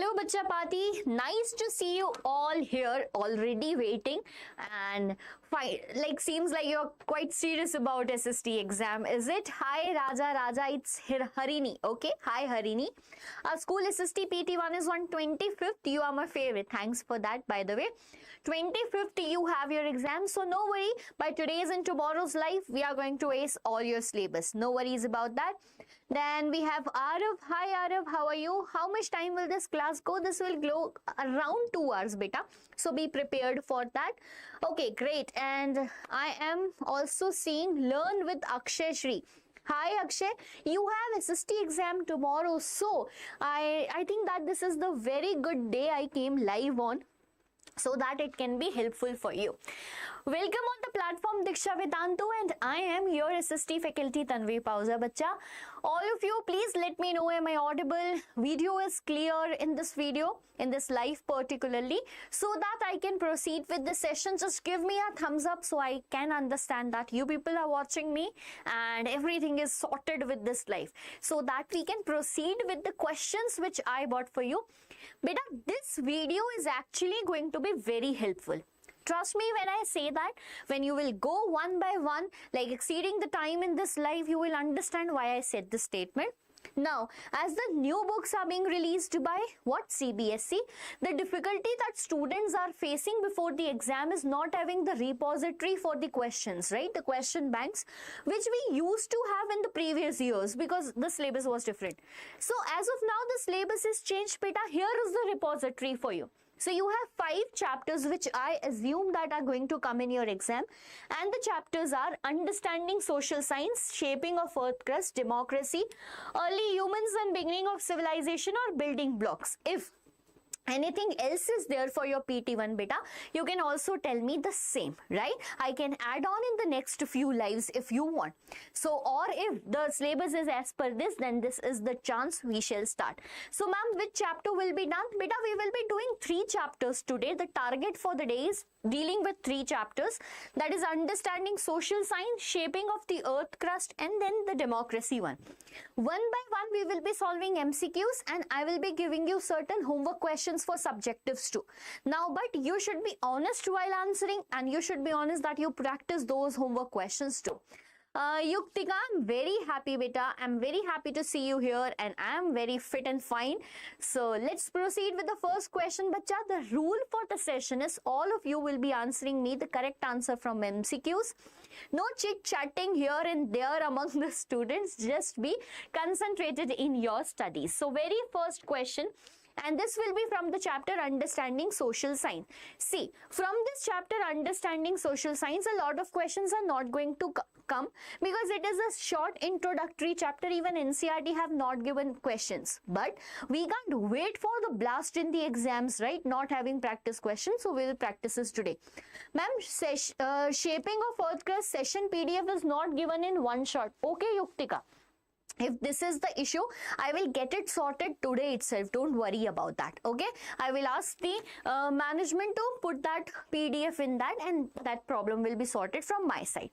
Hello Bacha Party, nice to see you all here already waiting and seems like you're quite serious about SST exam, is it? Hi Raja, it's Harini, okay? Hi Harini. Our school SST PT-1 is on 25th, you are my favorite, thanks for that by the way. 25th you have your exam, so no worry, by today's and tomorrow's life we are going to ace all your syllabus, no worries about that. Then we have Arav. Hi Arav, how are you? How much time will this class go? This will go around 2 hours, beta. So be prepared for that. Okay, great. And I am also seeing Learn with Akshay Shri. Hi Akshay, you have SST exam tomorrow. So I think that this is the very good day I came live on, so that it can be helpful for you. Welcome on the platform Diksha Vedantu, and I am your SST faculty Tanvi Ma'am. All of you, please let me know, am I audible? Video is clear in this video, in this live particularly, so that I can proceed with the session. Just give me a thumbs up so I can understand that you people are watching me and everything is sorted with this live, so that we can proceed with the questions which I bought for you. Beta, this video is actually going to be very helpful. Trust me when I say that, when you will go one by one, like exceeding the time in this live, you will understand why I said this statement. Now, as the new books are being released by what? CBSE, the difficulty that students are facing before the exam is not having the repository for the questions, right? The question banks, which we used to have in the previous years because the syllabus was different. So, as of now, the syllabus is changed, beta. Here is the repository for you. So you have 5 chapters which I assume that are going to come in your exam, and the chapters are Understanding Social Science, Shaping of Earth Crust, Democracy, Early Humans and Beginning of Civilization, or Building Blocks. If anything else is there for your PT1 beta, you can also tell me the same, right? I can add on in the next few lives if you want. So, or if the syllabus is as per this, then this is the chance we shall start. So ma'am, which chapter will be done? Beta, we will be doing 3 chapters today. The target for the day is dealing with 3 chapters, that is Understanding Social Science, Shaping of the Earth Crust, and then the Democracy one. One by one we will be solving MCQs, and I will be giving you certain homework questions for subjectives too. Now, but you should be honest while answering, and you should be honest that you practice those homework questions too. Yuktika, I'm very happy beta. I'm very happy to see you here, and I am very fit and fine. So let's proceed with the first question, bacha. The rule for the session is all of you will be answering me the correct answer from MCQs. No chit chatting here and there among the students. Just be concentrated in your studies. So very first question, and this will be from the chapter Understanding Social Science. See, from this chapter Understanding Social Science, a lot of questions are not going to come because it is a short introductory chapter. Even NCERT have not given questions, but we can't wait for the blast in the exams, right? Not having practice questions, so we will practice this today. Ma'am, Shaping of Earth Crust session PDF is not given in one shot. Okay, Yuktika. If this is the issue, I will get it sorted today itself. Don't worry about that. Okay, I will ask the management to put that PDF in that, and that problem will be sorted from my side.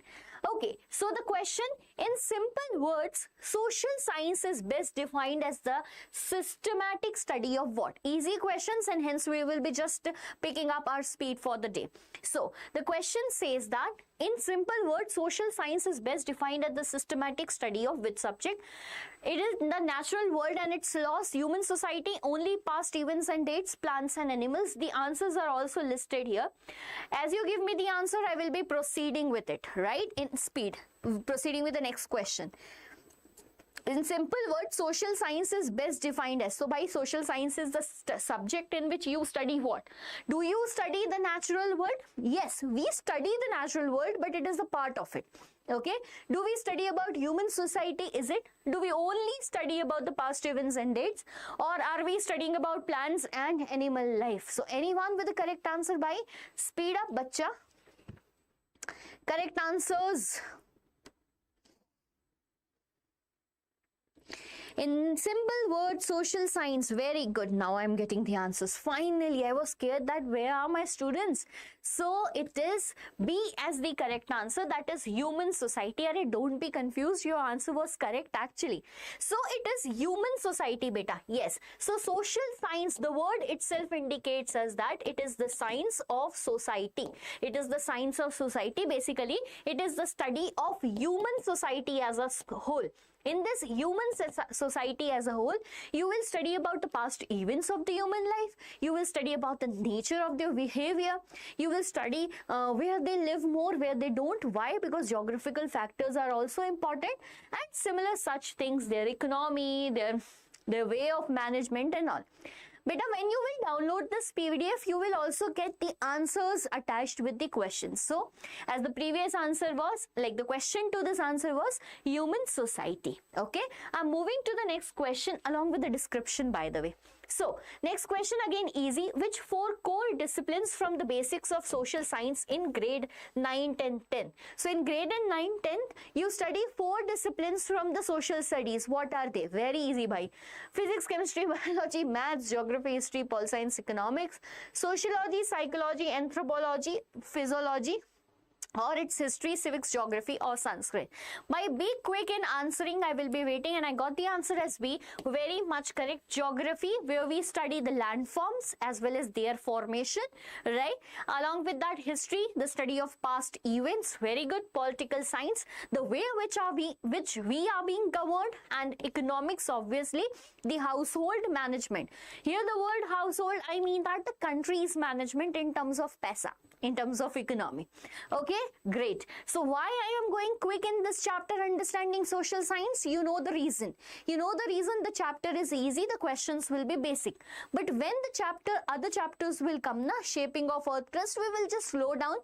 Okay, so the question, in simple words, social science is best defined as the systematic study of what? Easy questions, and hence we will be just picking up our speed for the day. So the question says that in simple words, social science is best defined as the systematic study of which subject? It is the natural world and its laws, human society, only past events and dates, plants and animals. The answers are also listed here. As you give me the answer, I will be proceeding with it, right? In speed. Proceeding with the next question. In simple words, social science is best defined as, so by social science is the subject in which you study what? Do you study the natural world? Yes, we study the natural world, but it is a part of it. Okay, do we study about human society? Is it? Do we only study about the past events and dates, or are we studying about plants and animal life? So anyone with the correct answer, by speed up, bacha. Correct answers. In simple words, social science. Very good. Now I'm getting the answers. Finally, I was scared that where are my students? So it is B as the correct answer. That is human society. Arey, don't be confused. Your answer was correct actually. So it is human society, beta. Yes. So social science, the word itself indicates us that it is the science of society. It is the science of society. Basically, it is the study of human society as a whole. In this human society as a whole, you will study about the past events of the human life. You will study about the nature of their behavior. You will study where they live more, where they don't. Why? Because geographical factors are also important, and similar such things, their economy, their way of management and all. Beta, when you will download this PDF, you will also get the answers attached with the questions. So, as the previous answer was, like the question to this answer was human society. Okay, I'm moving to the next question along with the description, by the way. So, next question again easy. Which 4 core disciplines from the basics of social science in grade 9, 10, 10? So, in grade 9, 10th, you study 4 disciplines from the social studies. What are they? Very easy, bhai. Physics, chemistry, biology, maths, geography, history, pol science, economics, sociology, psychology, anthropology, physiology, or its history, civics, geography, or Sanskrit. By be quick in answering, I will be waiting, and I got the answer as B. Very much correct. Geography, where we study the landforms as well as their formation, right? Along with that, history, the study of past events. Very good. Political science, the way which we are being governed, and economics, obviously, the household management. Here, the word household, I mean that the country's management in terms of paisa, in terms of economy. Okay, great. So why I am going quick in this chapter, understanding social science? You know the reason. You know the reason. The chapter is easy, the questions will be basic. But when the other chapters will come, na, shaping of earth crust, we will just slow down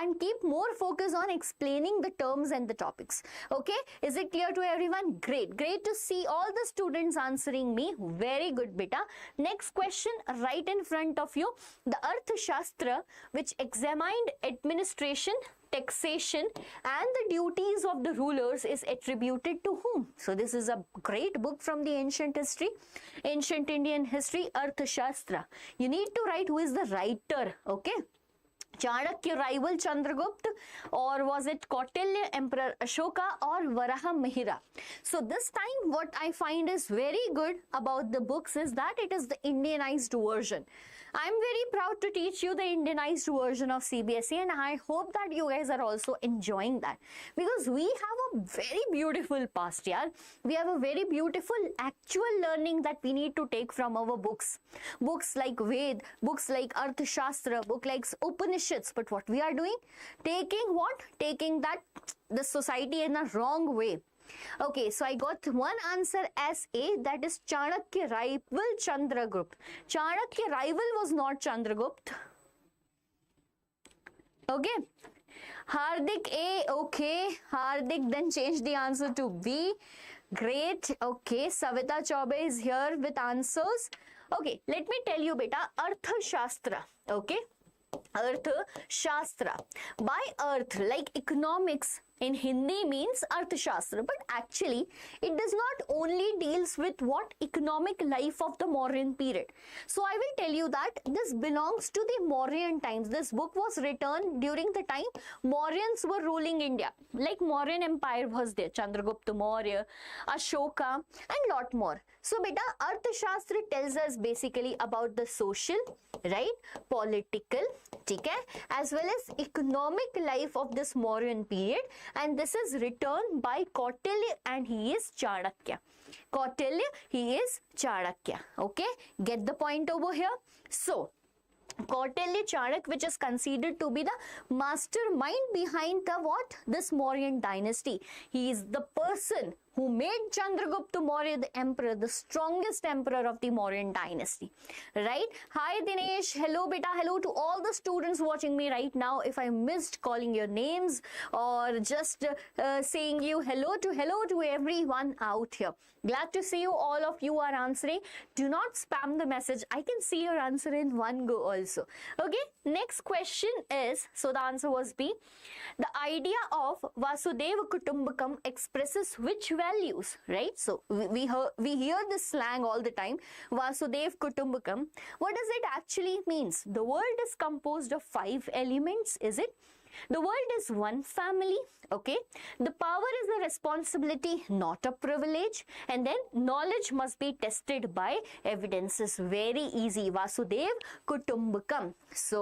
and keep more focus on explaining the terms and the topics. Okay, is it clear to everyone? Great. Great to see all the students answering me. Very good, beta. Next question right in front of you. The Arthashastra, which examined administration, taxation, and the duties of the rulers, is attributed to whom? So this is a great book from the ancient history, ancient Indian history, Arthashastra. You need to write who is the writer. Okay, Chanakya rival Chandragupta, or was it Kautilya, Emperor Ashoka, or Varaha Mihira? So this time what I find is very good about the books is that it is the Indianized version. I'm very proud to teach you the Indianized version of CBSE, and I hope that you guys are also enjoying that, because we have a very beautiful past, yeah. We have a very beautiful actual learning that we need to take from our books. Books like Ved, books like Arthashastra, book like Upanishads. But what we are doing? Taking what? Taking that the society in a wrong way. Okay, so I got one answer as A, that is Chanakya rival Chandragupta. Chanakya rival was not Chandragupta. Okay, Hardik A, okay, Hardik then changed the answer to B. Great. Okay, Savita Chaube is here with answers. Okay, let me tell you, beta, Arthashastra. Okay, Arthashastra. By earth, like economics in Hindi means Arthashastra, but actually it does not only deals with what economic life of the Mauryan period. So I will tell you that this belongs to the Mauryan times. This book was written during the time Mauryans were ruling India. Like Mauryan Empire was there, Chandragupta Maurya, Ashoka, and lot more. So beta, Arthashastra tells us basically about the social, right, political, okay, as well as economic life of this Mauryan period, and this is written by Kautilya, and he is Chanakya. Kautilya, he is Chanakya. Okay, get the point over here. So Kautilya Chanakya, which is considered to be the mastermind behind the what? This Mauryan dynasty. He is the person who made Chandragupta Maurya the emperor, the strongest emperor of the Mauryan dynasty. Right? Hi Dinesh, hello beta, hello to all the students watching me right now. If I missed calling your names or just saying you hello to everyone out here. Glad to see you. All of you are answering. Do not spam the message. I can see your answer in one go also. Okay, next question is, so the answer was B. The idea of Vasudeva Kutumbakam expresses which values, right? So we hear this slang all the time, Vasudev Kutumbakam. What does it actually means? The world is composed of 5 elements, is it? The world is one family, okay? The power is a responsibility, not a privilege. And then knowledge must be tested by evidences. Very easy. Vasudev Kutumbakam. So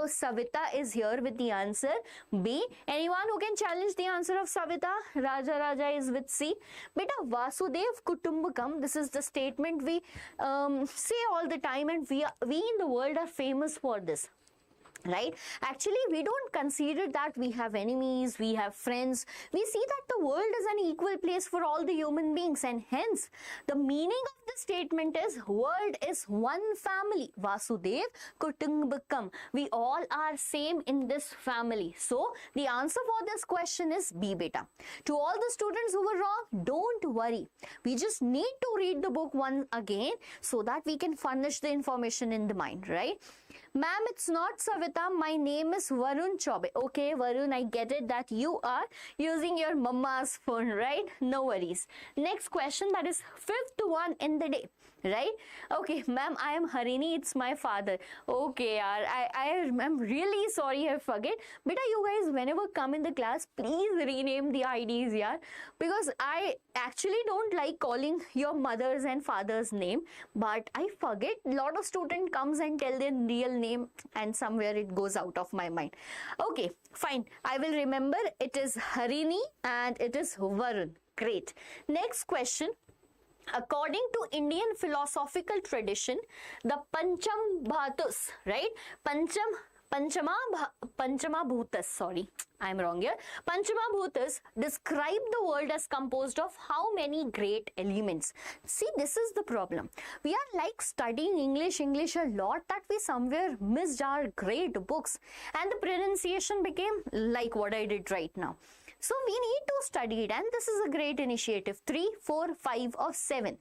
Savita is here with the answer B. Anyone who can challenge the answer of Savita? Raja is with C. Beta, Vasudev Kutumbakam, this is the statement we say all the time, and we in the world are famous for this. Right? Actually, we don't consider that we have enemies, we have friends. We see that the world is an equal place for all the human beings, and hence the meaning of the statement is world is one family. Vasudev Kutumbakam. We all are same in this family. So the answer for this question is B, beta. To all the students who were wrong, don't worry. We just need to read the book once again so that we can furnish the information in the mind, right? Ma'am, it's not Savita. My name is Varun Chaube. Okay, Varun, I get it that you are using your mama's phone, right? No worries. Next question, that is 5th one in the day, right? Okay, ma'am, I am Harini. It's my father. Okay, I'm really sorry I forget. Beta, you guys, whenever come in the class, please rename the IDs, yeah? Because I actually don't like calling your mother's and father's name, but I forget. A lot of student comes and tell their real name, and somewhere it goes out of my mind. Okay, fine. I will remember. It is Harini and it is Varun. Great. Next question. According to Indian philosophical tradition, the Pancham Bhatus, right? Panchama Bhutas, sorry, I'm wrong here. Panchama Bhutas describe the world as composed of how many great elements? See, this is the problem. We are like studying English a lot that we somewhere missed our great books, and the pronunciation became like what I did right now. So we need to study it, and this is a great initiative. 3, 4, 5 or 7.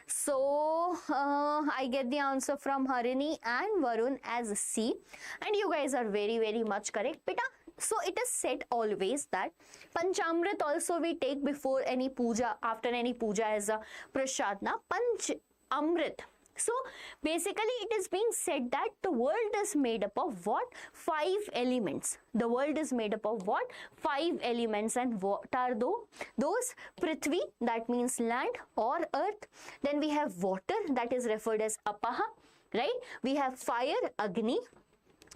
So I get the answer from Harini and Varun as C, and you guys are very much correct, beta. So it is said always that Panchamrit also we take before any puja, after any puja as a prasadna. Panch Amrit. So basically it is being said that the world is made up of what? 5 elements. The world is made up of what? 5 elements. And what are those? Prithvi, that means land or earth. Then we have water, that is referred as apaha, right? We have fire, agni,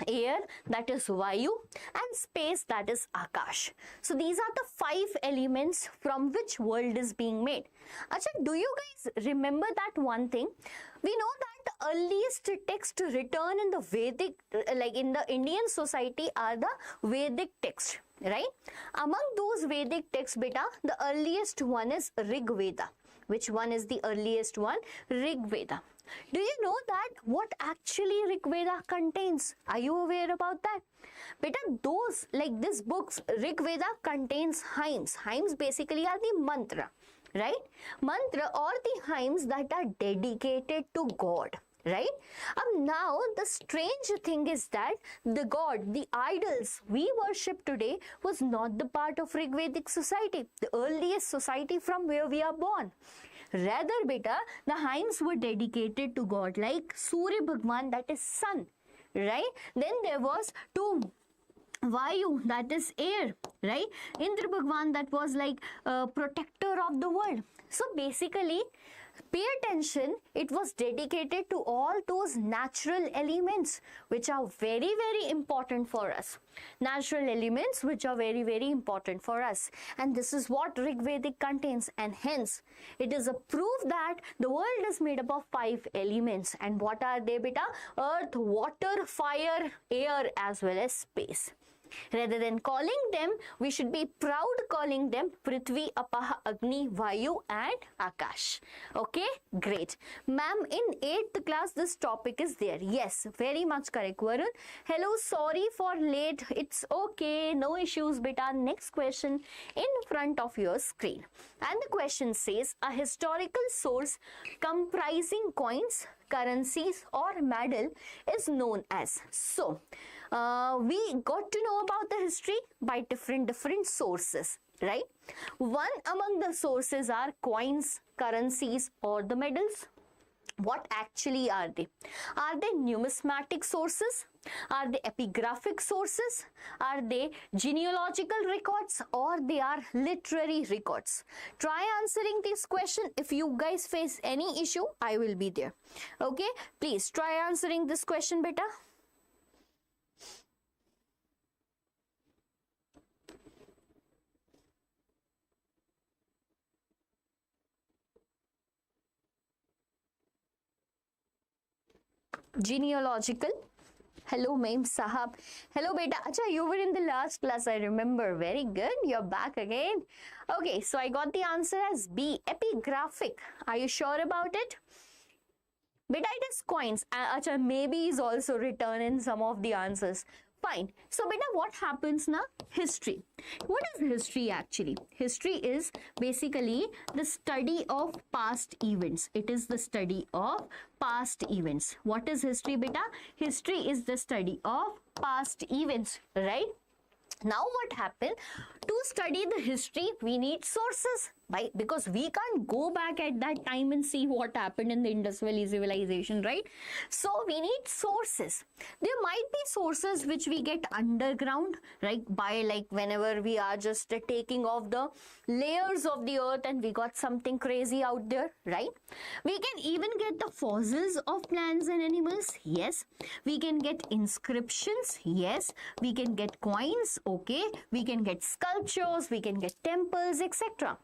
air, that is Vayu, and space, that is Akash. So these are the 5 elements from which world is being made. Acha, do you guys remember that one thing? We know that the earliest text written in the Vedic, like in the Indian society, are the Vedic text, right? Among those Vedic texts, beta, the earliest one is Rig Veda. Which one is the earliest one? Rig Veda. Do you know that what actually Rig Veda contains? Are you aware about that? Beta, those, like this book's Rig Veda contains hymns. Hymns basically are the mantra, right? Mantra or the hymns that are dedicated to God, right? Now the strange thing is that the God, the idols we worship today was not the part of Rig Vedic society, the earliest society from where we are born. Rather, beta, the hymns were dedicated to God, like Surya Bhagwan, that is sun, right? Then there was to Vayu, that is air, right? Indra Bhagwan, that was like protector of the world. So basically, pay attention, it was dedicated to all those natural elements which are very important for us. Natural elements which are very important for us. And this is what Rig Vedic contains, and hence it is a proof that the world is made up of 5 elements. And what are they, beta? Earth, water, fire, air, as well as space. Rather than calling them, we should be proud calling them Prithvi, Apaha, Agni, Vayu and Akash. Okay, great. Ma'am, in 8th class this topic is there. Yes, very much correct, Varun. Hello, sorry for late. It's okay, no issues, beta. Next question in front of your screen. And the question says, a historical source comprising coins, currencies or medal is known as. So, we got to know about the history by different sources. right? One among the sources are coins, currencies, or the medals. What actually are they? Are they numismatic sources? Are they epigraphic sources? Are they genealogical records, or they are literary records? Try answering this question. If you guys face any issue, I will be there. Okay, please try answering this question, beta. Genealogical. Hello, Ma'am Sahab. Hello, beta. Acha, you were in the last class, I remember. Very good. You're back again. Okay, so I got the answer as B, epigraphic. Are you sure about it? Beta, it is coins. Acha, maybe is also written in some of the answers. Fine. So, beta, what happens now? History. What is history actually? History is basically the study of past events. It is the study of past events. What is history, beta? History is the study of past events, right? Now what happened? To study the history, we need sources, right? Because we can't go back at that time and see what happened in the Indus Valley civilization, right? So we need sources. There might be sources which we get underground, right? By like whenever we are just taking off the layers of the earth and we got something crazy out there, right? We can even get the fossils of plants and animals. Yes. We can get inscriptions. Yes. We can get coins. Okay. We can get sculptures. We can get temples, etc.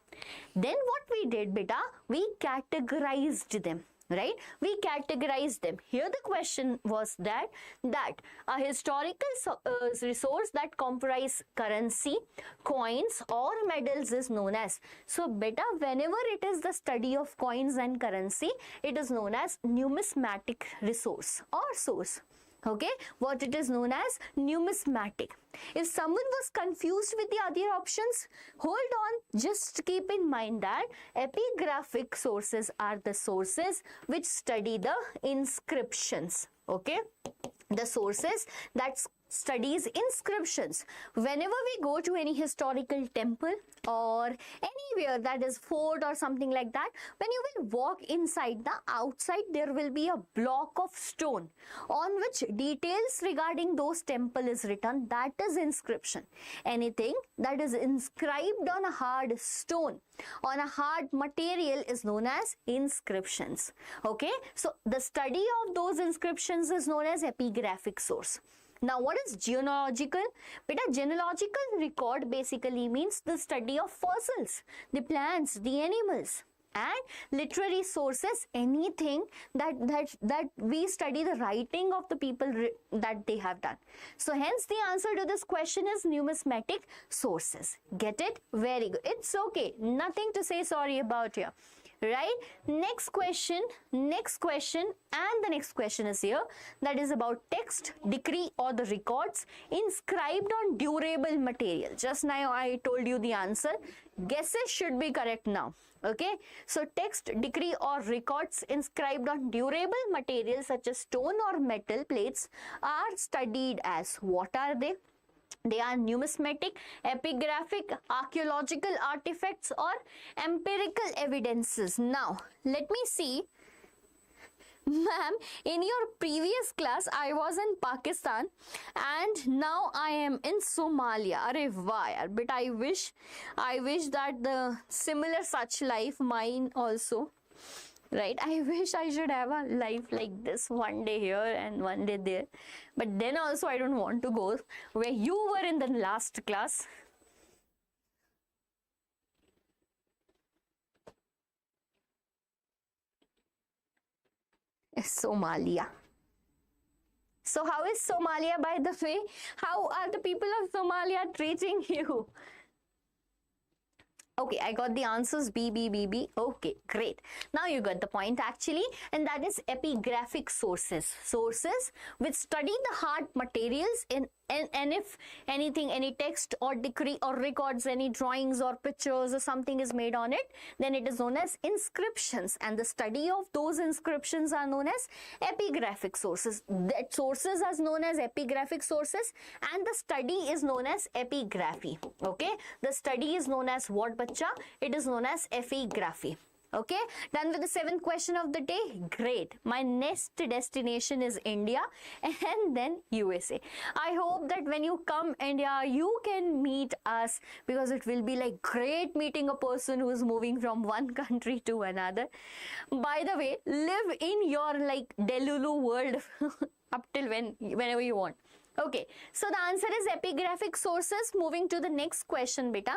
Then what we did, beta, we categorized them. Right? We categorize them. Here the question was that a historical resource that comprise currency, coins or medals is known as. So beta, whenever it is the study of coins and currency, it is known as numismatic resource or source. Okay, what it is known as numismatic. If someone was confused with the other options, hold on, just keep in mind that epigraphic sources are the sources which study the inscriptions. Okay, the sources that studies inscriptions. Whenever we go to any historical temple or anywhere that is fort or something like that, when you will walk inside, the outside there will be a block of stone on which details regarding those temple is written. That is inscription. Anything that is inscribed on a hard stone, on a hard material, is known as inscriptions. Okay, so the study of those inscriptions is known as epigraphic source. Now, what is genealogical? Beta, genealogical record basically means the study of fossils, the plants, the animals. And literary sources, anything that we study the writing of the people that they have done. So hence the answer to this question is numismatic sources. Get it? Very good. It's okay. Nothing to say sorry about here. Right? Next question, and the next question is here, that is about text, decree or the records inscribed on durable material. Just now I told you the answer. Guesses should be correct now. Okay, so text, decree or records inscribed on durable material such as stone or metal plates are studied as, what are they? They are numismatic, epigraphic, archaeological artifacts or empirical evidences. Now, let me see. Ma'am, in your previous class, I was in Pakistan and now I am in Somalia. Arey why? But I wish that the similar such life mine also. Right, I wish I should have a life like this, one day here and one day there. But then also I don't want to go where you were in the last class. Somalia. So how is Somalia, by the way? How are the people of Somalia treating you? Okay, I got the answers B. Okay, great. Now you got the point actually, and that is epigraphic sources. Sources which study the hard materials in and if anything, any text or decree or records, any drawings or pictures or something is made on it, then it is known as inscriptions, and the study of those inscriptions are known as epigraphic sources. That sources are known as epigraphic sources, and the study is known as epigraphy. Okay, the study is known as what, bacha? It is known as epigraphy. Okay, done with the 7th question of the day. Great. My next destination is India and then USA. I hope that when you come India, you can meet us, because it will be like great meeting a person who is moving from one country to another. By the way, live in your like Delulu world up till whenever you want. Okay, so the answer is epigraphic sources. Moving to the next question, beta.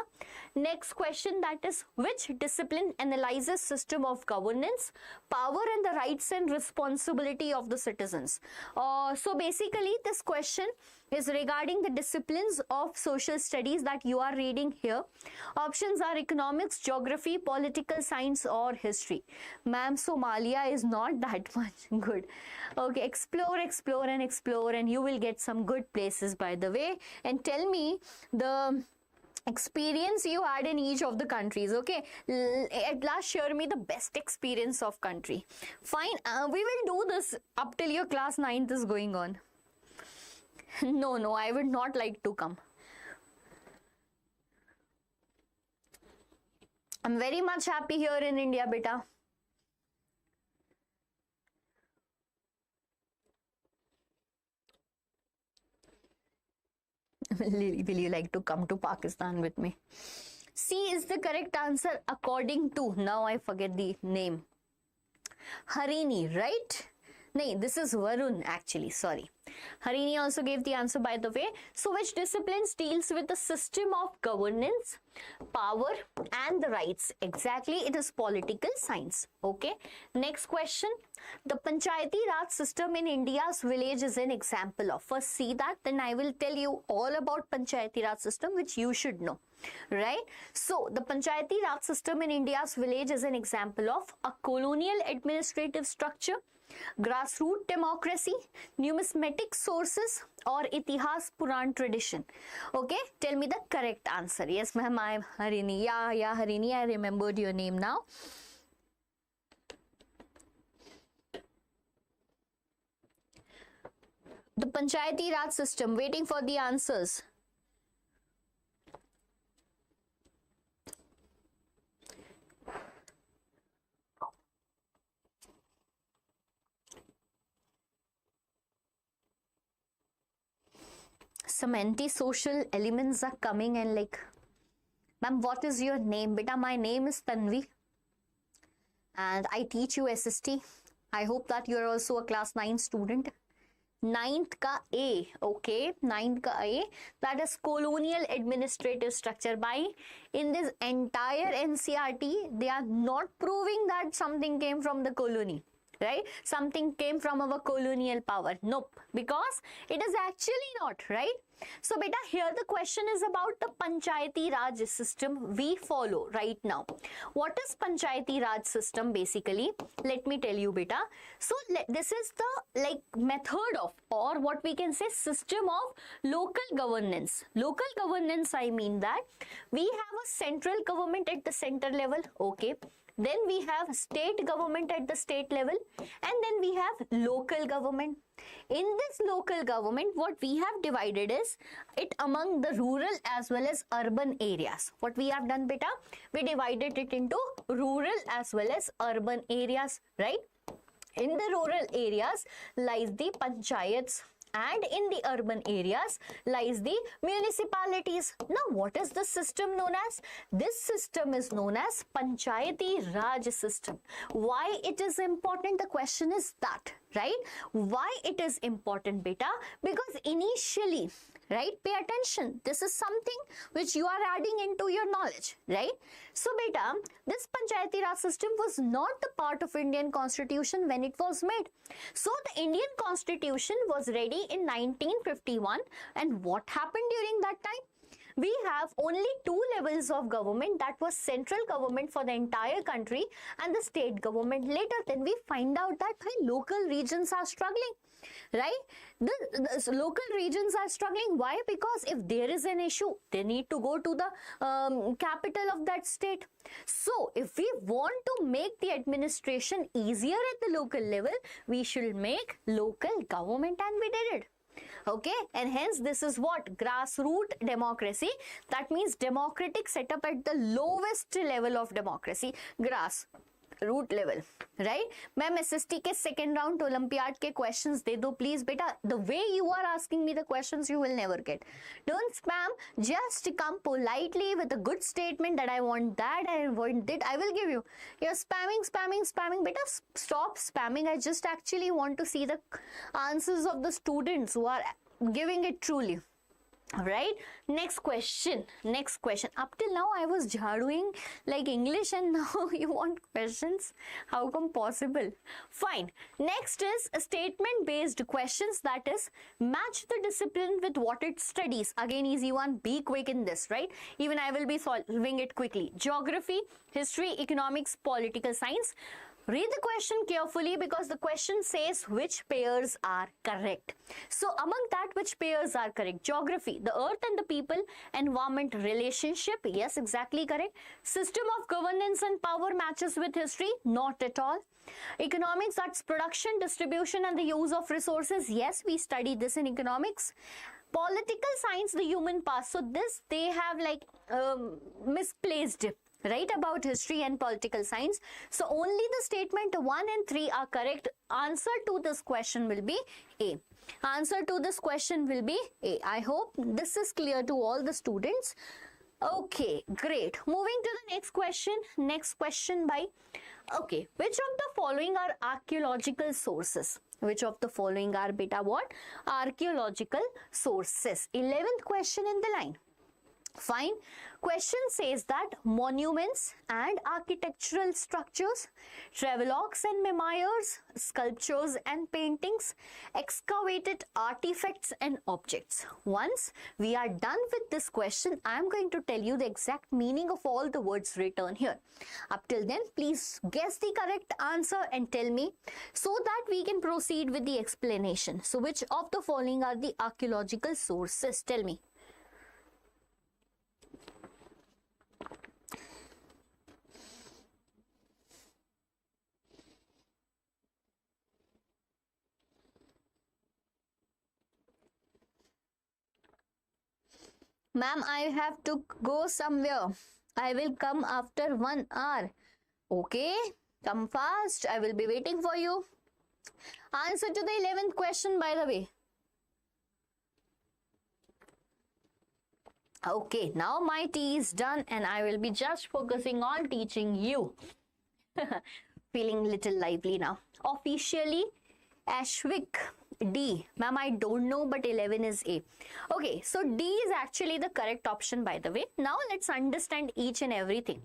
Next question, that is, which discipline analyzes system of governance, power and the rights and responsibility of the citizens? So basically this question is regarding the disciplines of social studies that you are reading here. Options are economics, geography, political science or history. Ma'am, Somalia is not that much good. Okay, explore and you will get some good places, by the way, and tell me the experience you had in each of the countries. Okay, at last share me the best experience of country. Fine, we will do this up till your class 9th is going on. No, I would not like to come. I'm very much happy here in India, beta. Will you like to come to Pakistan with me? C is the correct answer according to, now I forget the name, Harini, right? No, this is Varun actually, sorry. Harini also gave the answer, by the way. So which disciplines deals with the system of governance, power and the rights? Exactly, it is political science. Okay, next question. The Panchayati Raj system in India's village is an example of. First see that, then I will tell you all about Panchayati Raj system which you should know. Right? So the Panchayati Raj system in India's village is an example of a colonial administrative structure, grassroots democracy, numismatic sources or Itihas Puran tradition. Okay, tell me the correct answer. Yes, ma'am, I am Harini. Yeah, Harini, I remembered your name now. The Panchayati Raj system, waiting for the answers. Some anti-social elements are coming and like, ma'am, what is your name? Beta, my name is Tanvi and I teach you SST. I hope that you are also a class 9 student. 9th ka A, okay, 9th ka A, that is colonial administrative structure. By in this entire NCERT, they are not proving that something came from the colony. Right? Something came from our colonial power. Nope. Because it is actually not, right? So, beta, here the question is about the Panchayati Raj system we follow right now. What is Panchayati Raj system basically? Let me tell you, beta. So, this is the like method of, or what we can say, system of local governance. Local governance, I mean that we have a central government at the center level. Okay. Then we have state government at the state level, and then we have local government. In this local government, what we have divided is it among the rural as well as urban areas. What we have done, beta, we divided it into rural as well as urban areas, right? In the rural areas lies the panchayats, and in the urban areas lies the municipalities. Now, what is the system known as? This system is known as Panchayati Raj system. Why it is important? The question is that, right? Why it is important, beta? Because initially, right, pay attention, this is something which you are adding into your knowledge, right? So, beta, this Panchayati Raj system was not the part of Indian Constitution when it was made. So, the Indian Constitution was ready in 1951, and what happened during that time? We have only two levels of government, that was central government for the entire country and the state government later. Then we find out that local regions are struggling, right? The local regions are struggling. Why? Because if there is an issue, they need to go to the capital of that state. So if we want to make the administration easier at the local level, we should make local government, and we did it. Okay, and hence this is what? Grassroots democracy. That means democratic setup at the lowest level of democracy, grass root level, right. Ma'am SST के second round olympiad के questions दे दो please बेटा. The way you are asking me the questions you will never get. Don't spam, just come politely with a good statement that I want that, I want this, I will give you. You are spamming बेटा. Stop spamming. I just actually want to see the answers of the students who are giving it truly. All right, next question. Up till now I was jhaduing like English, and now you want questions? How come possible? Fine. Next is statement based questions, that is match the discipline with what it studies. Again, easy one. Be quick in this, right? Even I will be solving it quickly. Geography, history, economics, political science. Read the question carefully because the question says which pairs are correct. So among that, which pairs are correct? Geography, the earth and the people environment relationship. Yes, exactly correct. System of governance and power matches with history. Not at all. Economics, that's production, distribution and the use of resources. Yes, we study this in economics. Political science, the human past. So this they have like misplaced, right, about history and political science. So only the statement 1 and 3 are correct. Answer to this question will be A. Answer to this question will be A. I hope this is clear to all the students. Okay, great. Moving to the next question. Next question by, okay, which of the following are archaeological sources? Which of the following are beta what? Archaeological sources. 11th question in the line. Fine. Question says that monuments and architectural structures, travelogues and memoirs, sculptures and paintings, excavated artifacts and objects. Once we are done with this question, I am going to tell you the exact meaning of all the words written here. Up till then, please guess the correct answer and tell me so that we can proceed with the explanation. So which of the following are the archaeological sources? Tell me. Ma'am, I have to go somewhere. I will come after 1 hour. Okay, come fast. I will be waiting for you. Answer to the 11th question, by the way. Okay, now my tea is done and I will be just focusing on teaching you. Feeling little lively now. Officially, Ashvik. D. Ma'am, I don't know, but 11 is A. Okay, so D is actually the correct option, by the way. Now let's understand each and everything.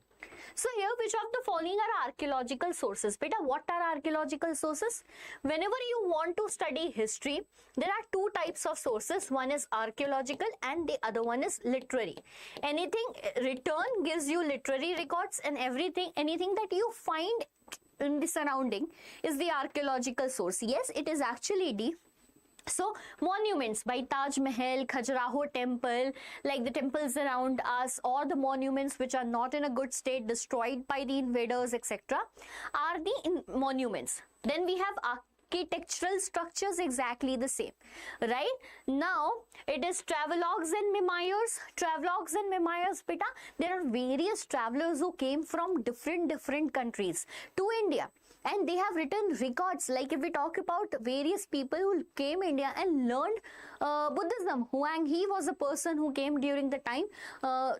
So here, which of the following are archaeological sources? Beta, what are archaeological sources? Whenever you want to study history, there are two types of sources. One is archaeological and the other one is literary. Anything written gives you literary records, and anything that you find in the surrounding is the archaeological source. Yes, it is actually D. So monuments by Taj Mahal, Khajuraho temple, like the temples around us, or the monuments which are not in a good state, destroyed by the invaders, etc., are the monuments. Then we have architectural structures, exactly the same, right? Now it is travelogues and memoirs. Travelogues and memoirs, beta, there are various travelers who came from different countries to India, and they have written records. Like if we talk about various people who came India and learned Buddhism, Huang He was a person who came during the time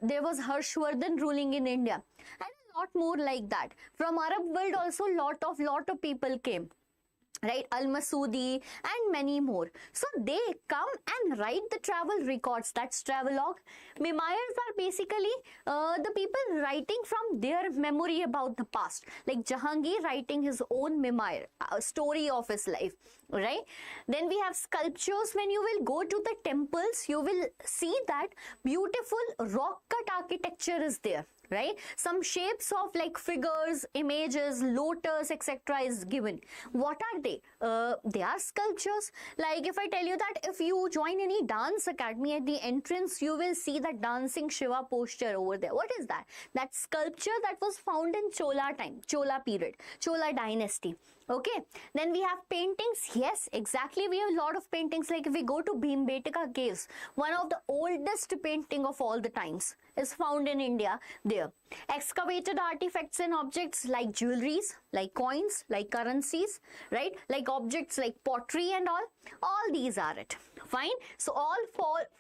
there was Harshvardhan ruling in India, and a lot more like that. From Arab world also lot of people came. right, Al-Masudi, and many more. So they come and write the travel records, that's travelogue. Memoirs are basically the people writing from their memory about the past, like Jahangir writing his own memoir, a story of his life, right? Then we have sculptures. When you will go to the temples, you will see that beautiful rock cut architecture is there, right? Some shapes of like figures, images, lotus, etc. is given. What are they? They are sculptures. Like if I tell you that if you join any dance academy, at the entrance you will see that dancing Shiva posture over there. What is that? That sculpture that was found in Chola time, Chola period, Chola dynasty. Okay, then we have paintings. Yes, exactly, we have a lot of paintings. Like if we go to Bhimbetka caves, one of the oldest painting of all the times is found in India there. Excavated artifacts and objects like jewelries, like coins, like currencies, right, like objects like pottery and all these are it. Fine. So all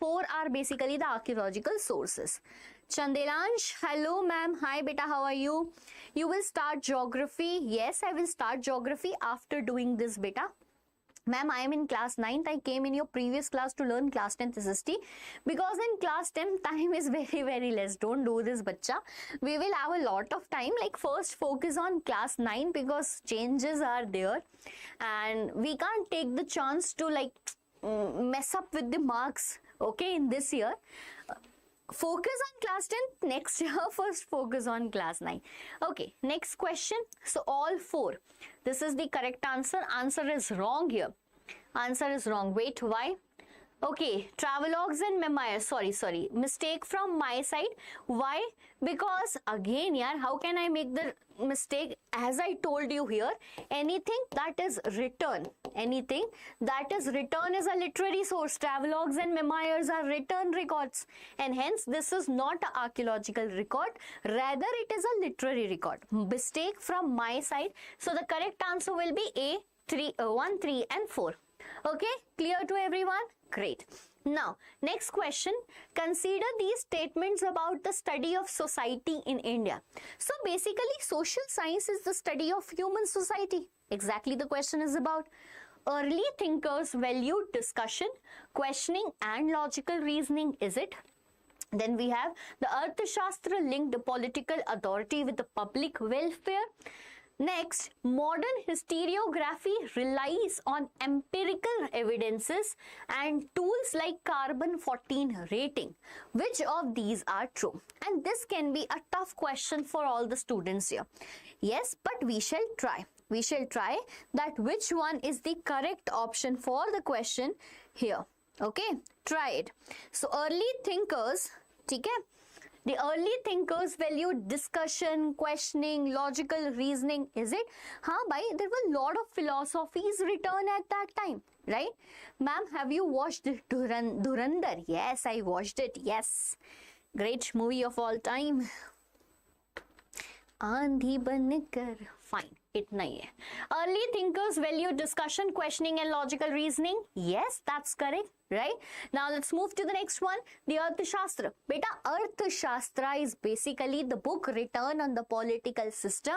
four are basically the archaeological sources. Chandelansh, hello ma'am, hi beta, how are you? You will start geography. Yes, I will start geography after doing this beta. Ma'am, I am in class 9th. I came in your previous class to learn class 10th SST because in class 10 time is very less. Don't do this, bacha. We will have a lot of time. Like first focus on class 9 because changes are there and we can't take the chance to like mess up with the marks, okay, in this year. Focus on class 10 next year. First focus on class 9. Okay, next question. So all four, this is the correct answer. Answer is wrong here. Answer is wrong. Wait, why? Okay, travelogues and memoirs. Sorry, mistake from my side. Why? Because again, yaar, how can I make the mistake? As I told you here, anything that is written, anything that is written is a literary source. Travelogues and memoirs are written records, and hence this is not an archaeological record, rather it is a literary record. Mistake from my side. So the correct answer will be A, 1, 3 and 4. Okay, clear to everyone? Great. Now, next question. Consider these statements about the study of society in India. So basically, social science is the study of human society. Exactly the question is about. Early thinkers valued discussion, questioning and logical reasoning, is it? Then we have the Arthashastra linked political authority with the public welfare. Next, modern historiography relies on empirical evidences and tools like carbon-14 rating. Which of these are true? And this can be a tough question for all the students here. Yes, but we shall try. We shall try that which one is the correct option for the question here. Okay, try it. So early thinkers, okay? The early thinkers valued discussion, questioning, logical reasoning, is it? Bhai, there were a lot of philosophies written at that time, right? Ma'am, have you watched Dhurandhar? Yes, I watched it, yes. Great movie of all time. Aandhi bankar. Fine, itna hi hai. Early thinkers valued discussion, questioning and logical reasoning. Yes, that's correct. Right? Now let's move to the next one, the Arthashastra. Beta, Arthashastra is basically the book written on the political system.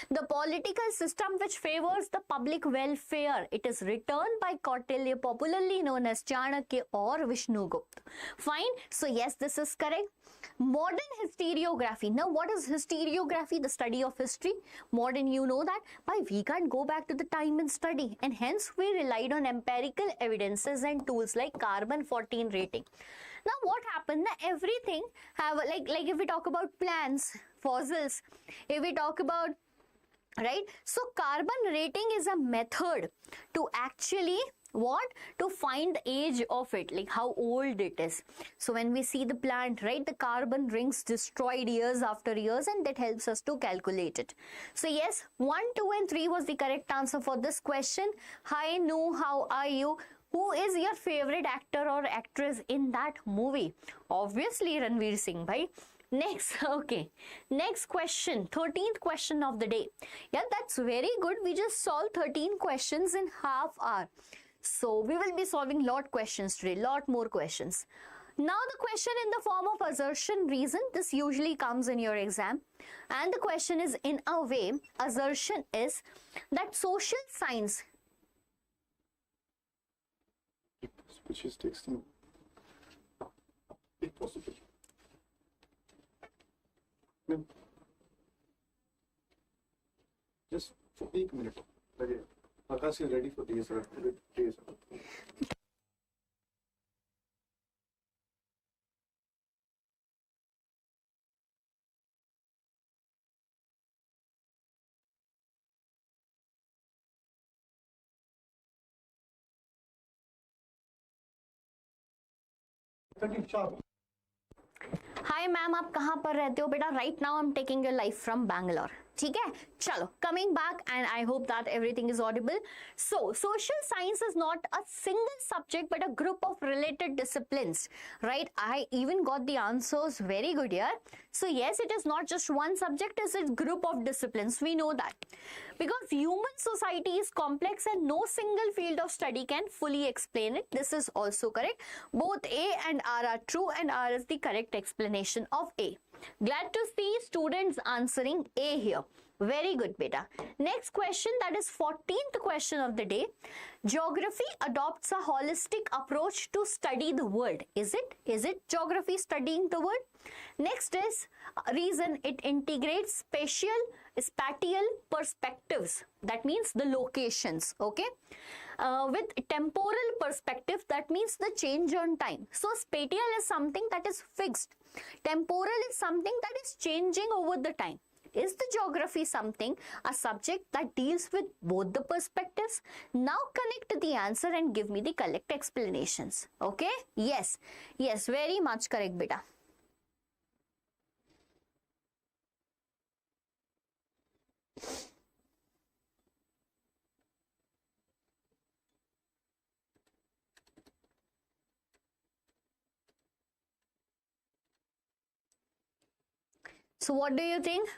The political system which favors the public welfare. It is written by Kautilya, popularly known as Chanakya or Vishnugupta. Fine. So yes, this is correct. Modern historiography. Now what is historiography? The study of history. Modern, you know that. But we can't go back to the time and study. And hence we relied on empirical evidences and tools like carbon-14 rating. Now what happened? Now everything have like if we talk about plants, fossils, if we talk about, right? So carbon rating is a method to actually what? To find the age of it, like how old it is. So when we see the plant, right, the carbon rings destroyed years after years, and that helps us to calculate it. So yes, 1, 2 and 3 was the correct answer for this question. Hi Nu, how are you? Who is your favorite actor or actress in that movie? Obviously Ranveer Singh, bhai. Next, okay. Next question, 13th question of the day. Yeah, that's very good. We just solved 13 questions in half hour. So we will be solving lot questions today, lot more questions. Now the question in the form of assertion reason, this usually comes in your exam. And the question is, in a way, assertion is that social science which is texting, if possible. Ma'am, just for 1 minute. Okay. Akash is ready for DSR. DSR. Hi ma'am, आप कहाँ पर रहते हो बेटा? Right now I am taking your live from Bangalore. ठीक है, चलो, coming back and I hope that everything is Audible. So social science is not a single subject but a group of related disciplines, right? I even got the answers very good here. So yes, it is not just one subject, it's a group of disciplines. We know that because human society is complex and no single field of study can fully explain it. This is also correct. Both A and R are true and R is the correct explanation of A. Glad to see students answering A here. Very good, beta. Next question, that is 14th question of the day. Geography adopts a holistic approach to study the world. Is it? Is it geography studying the world? Next is reason it integrates spatial perspectives. That means the locations, okay? With temporal perspective, that means the change on time. So spatial is something that is fixed. Temporal is something that is changing over the time. Is the geography something, a subject that deals with both the perspectives? Now connect the answer and give me the correct explanations. Okay? Yes. Yes, very much correct, beta. So what do you think?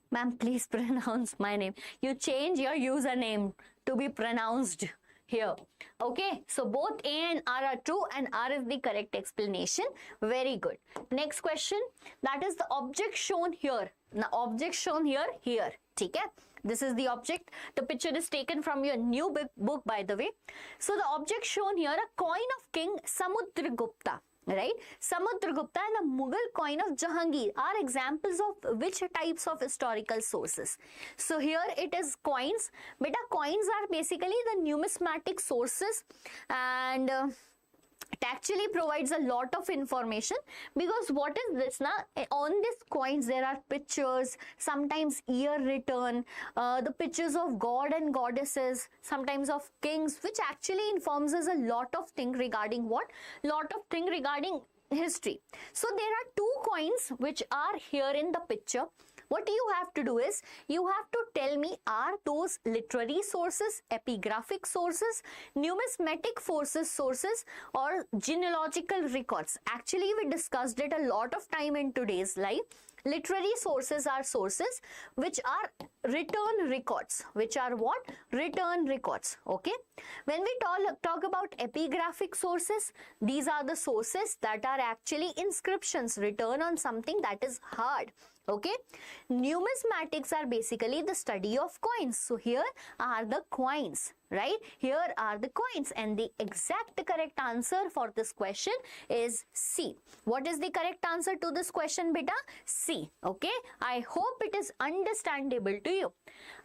Ma'am, please pronounce my name. You change your username to be pronounced here. Okay, so both A and R are true and R is the correct explanation. Very good. Next question, that is the object shown here. Now, object shown here. Okay? This is the object. The picture is taken from your new book, by the way. So the object shown here, a coin of King Samudragupta. Right? Samudragupta and a Mughal coin of Jahangir are examples of which types of historical sources? So here it is coins. Beta, coins are basically the numismatic sources and it actually provides a lot of information because what is this now? On these coins there are pictures, sometimes year written, the pictures of god and goddesses, sometimes of kings, which actually informs us a lot of thing regarding what? Lot of thing regarding history. So there are two coins which are here in the picture. What you have to do is, you have to tell me, are those literary sources, epigraphic sources, numismatic sources or genealogical records? Actually, we discussed it a lot of time in today's life. Literary sources are sources which are written records. Which are what? Written records. Okay. When we talk about epigraphic sources, these are the sources that are actually inscriptions written on something that is hard. Okay. Numismatics are basically the study of coins. So here are the coins, right? Here are the coins and the exact correct answer for this question is C. What is the correct answer to this question, beta? C. Okay. I hope it is understandable to you.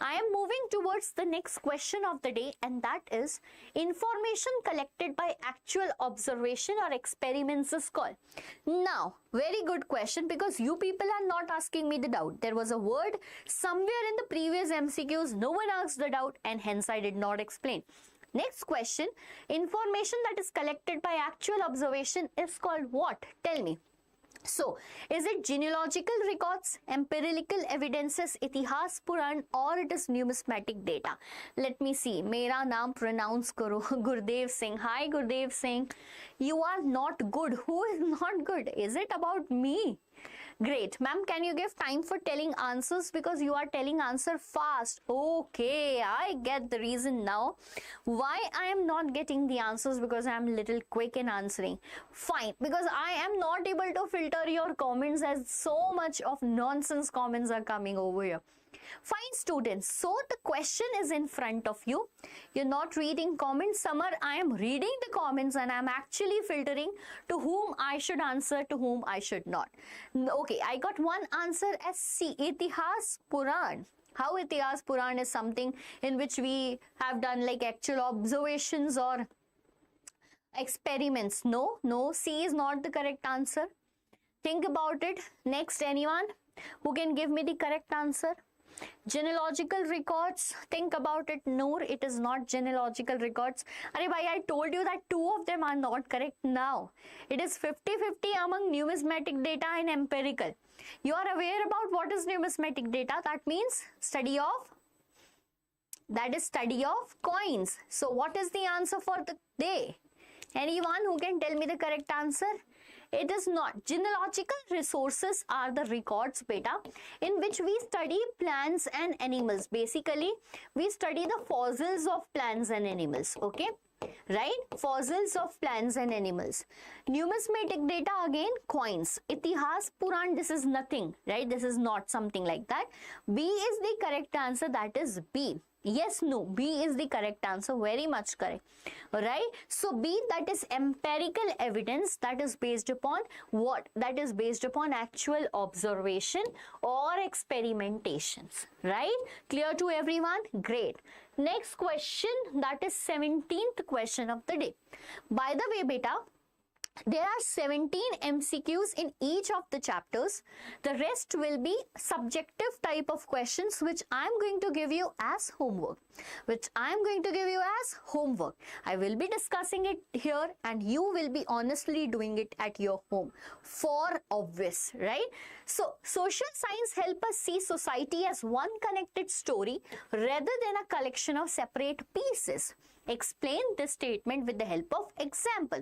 I am moving towards the next question of the day, and that is information collected by actual observation or experiments is called. Now, very good question, because you people are not asking me the doubt. There was a word somewhere in the previous MCQs, no one asked the doubt, and hence I did not explain. Next question, information that is collected by actual observation is called what? Tell me. So, is it genealogical records, empirical evidences, itihas, Puran, or it is numismatic data? Let me see. Mera naam pronounce karo. Gurdev Singh. Hi Gurdev Singh. You are not good. Who is not good? Is it about me? Great. Ma'am, can you give time for telling answers, because you are telling answer fast? Okay, I get the reason now. Why I am not getting the answers? Because I am little quick in answering. Fine, because I am not able to filter your comments as so much of nonsense comments are coming over here. Fine students, so the question is in front of you. You're not reading comments. Summer, I am reading the comments and I'm actually filtering to whom I should answer, to whom I should not. Okay, I got one answer as C, Itihas Puran. How Itihas Puran is something in which we have done like actual observations or experiments. No, C is not the correct answer. Think about it. Next, anyone who can give me the correct answer? Genealogical records, think about it. No, it is not genealogical records. Arey bhai, I told you that two of them are not correct now. It is 50-50 among numismatic data and empirical. You are aware about what is numismatic data? That means study of coins. So what is the answer for the day? Anyone who can tell me the correct answer? It is not. Genealogical resources are the records, beta, in which we study plants and animals. Basically, we study the fossils of plants and animals, okay? Right? Fossils of plants and animals. Numismatic data, again, coins. Itihas, Puran, this is nothing, right? This is not something like that. B is the correct answer, that is B. Yes, no, B is the correct answer, very much correct, right? So B, that is empirical evidence, that is based upon what? That is based upon actual observation or experimentations, right? Clear to everyone? Great. Next question, that is 17th question of the day. By the way, beta, there are 17 MCQs in each of the chapters. The rest will be subjective type of questions which I am going to give you as homework. I will be discussing it here and you will be honestly doing it at your home for obvious, right? So, social science help us see society as one connected story rather than a collection of separate pieces. Explain this statement with the help of example.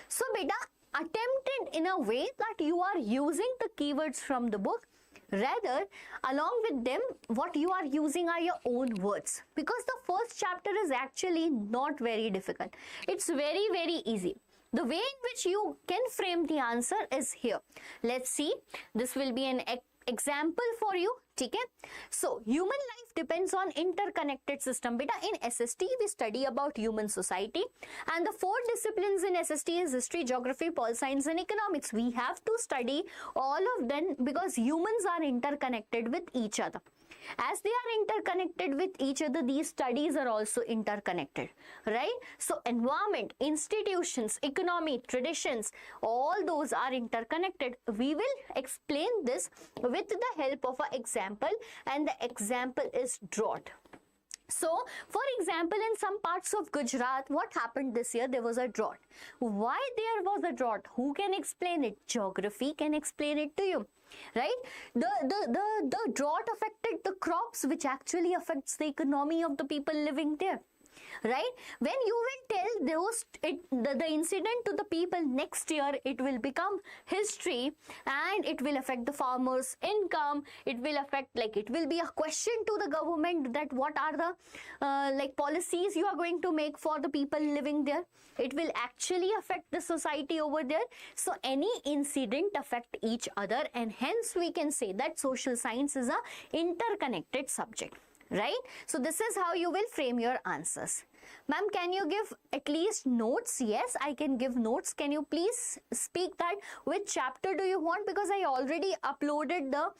So, beta, attempt it in a way that you are using the keywords from the book. Rather, along with them, what you are using are your own words. Because the first chapter is actually not very difficult. It's very, very easy. The way in which you can frame the answer is here. Let's see. This will be an example for you. Okay? So, human life depends on interconnected system. Beta, in SST, we study about human society. And the 4 disciplines in SST is history, geography, pol science and economics. We have to study all of them because humans are interconnected with each other. As they are interconnected with each other, these studies are also interconnected, right? So, environment, institutions, economy, traditions, all those are interconnected. We will explain this with the help of an example, and the example is drought. So, for example, in some parts of Gujarat, what happened this year? There was a drought. Why there was a drought? Who can explain it? Geography can explain it to you, right? The drought affected the crops, which actually affects the economy of the people living there. Right? When you will tell the incident to the people next year, it will become history and it will affect the farmers' income. It will affect, it will be a question to the government that what are the policies you are going to make for the people living there. It will actually affect the society over there. So any incident affect each other, and hence we can say that social science is a interconnected subject. Right? So this is how you will frame your answers. Ma'am, can you give at least notes? Yes, I can give notes. Can you please speak that which chapter do you want? Because I already uploaded the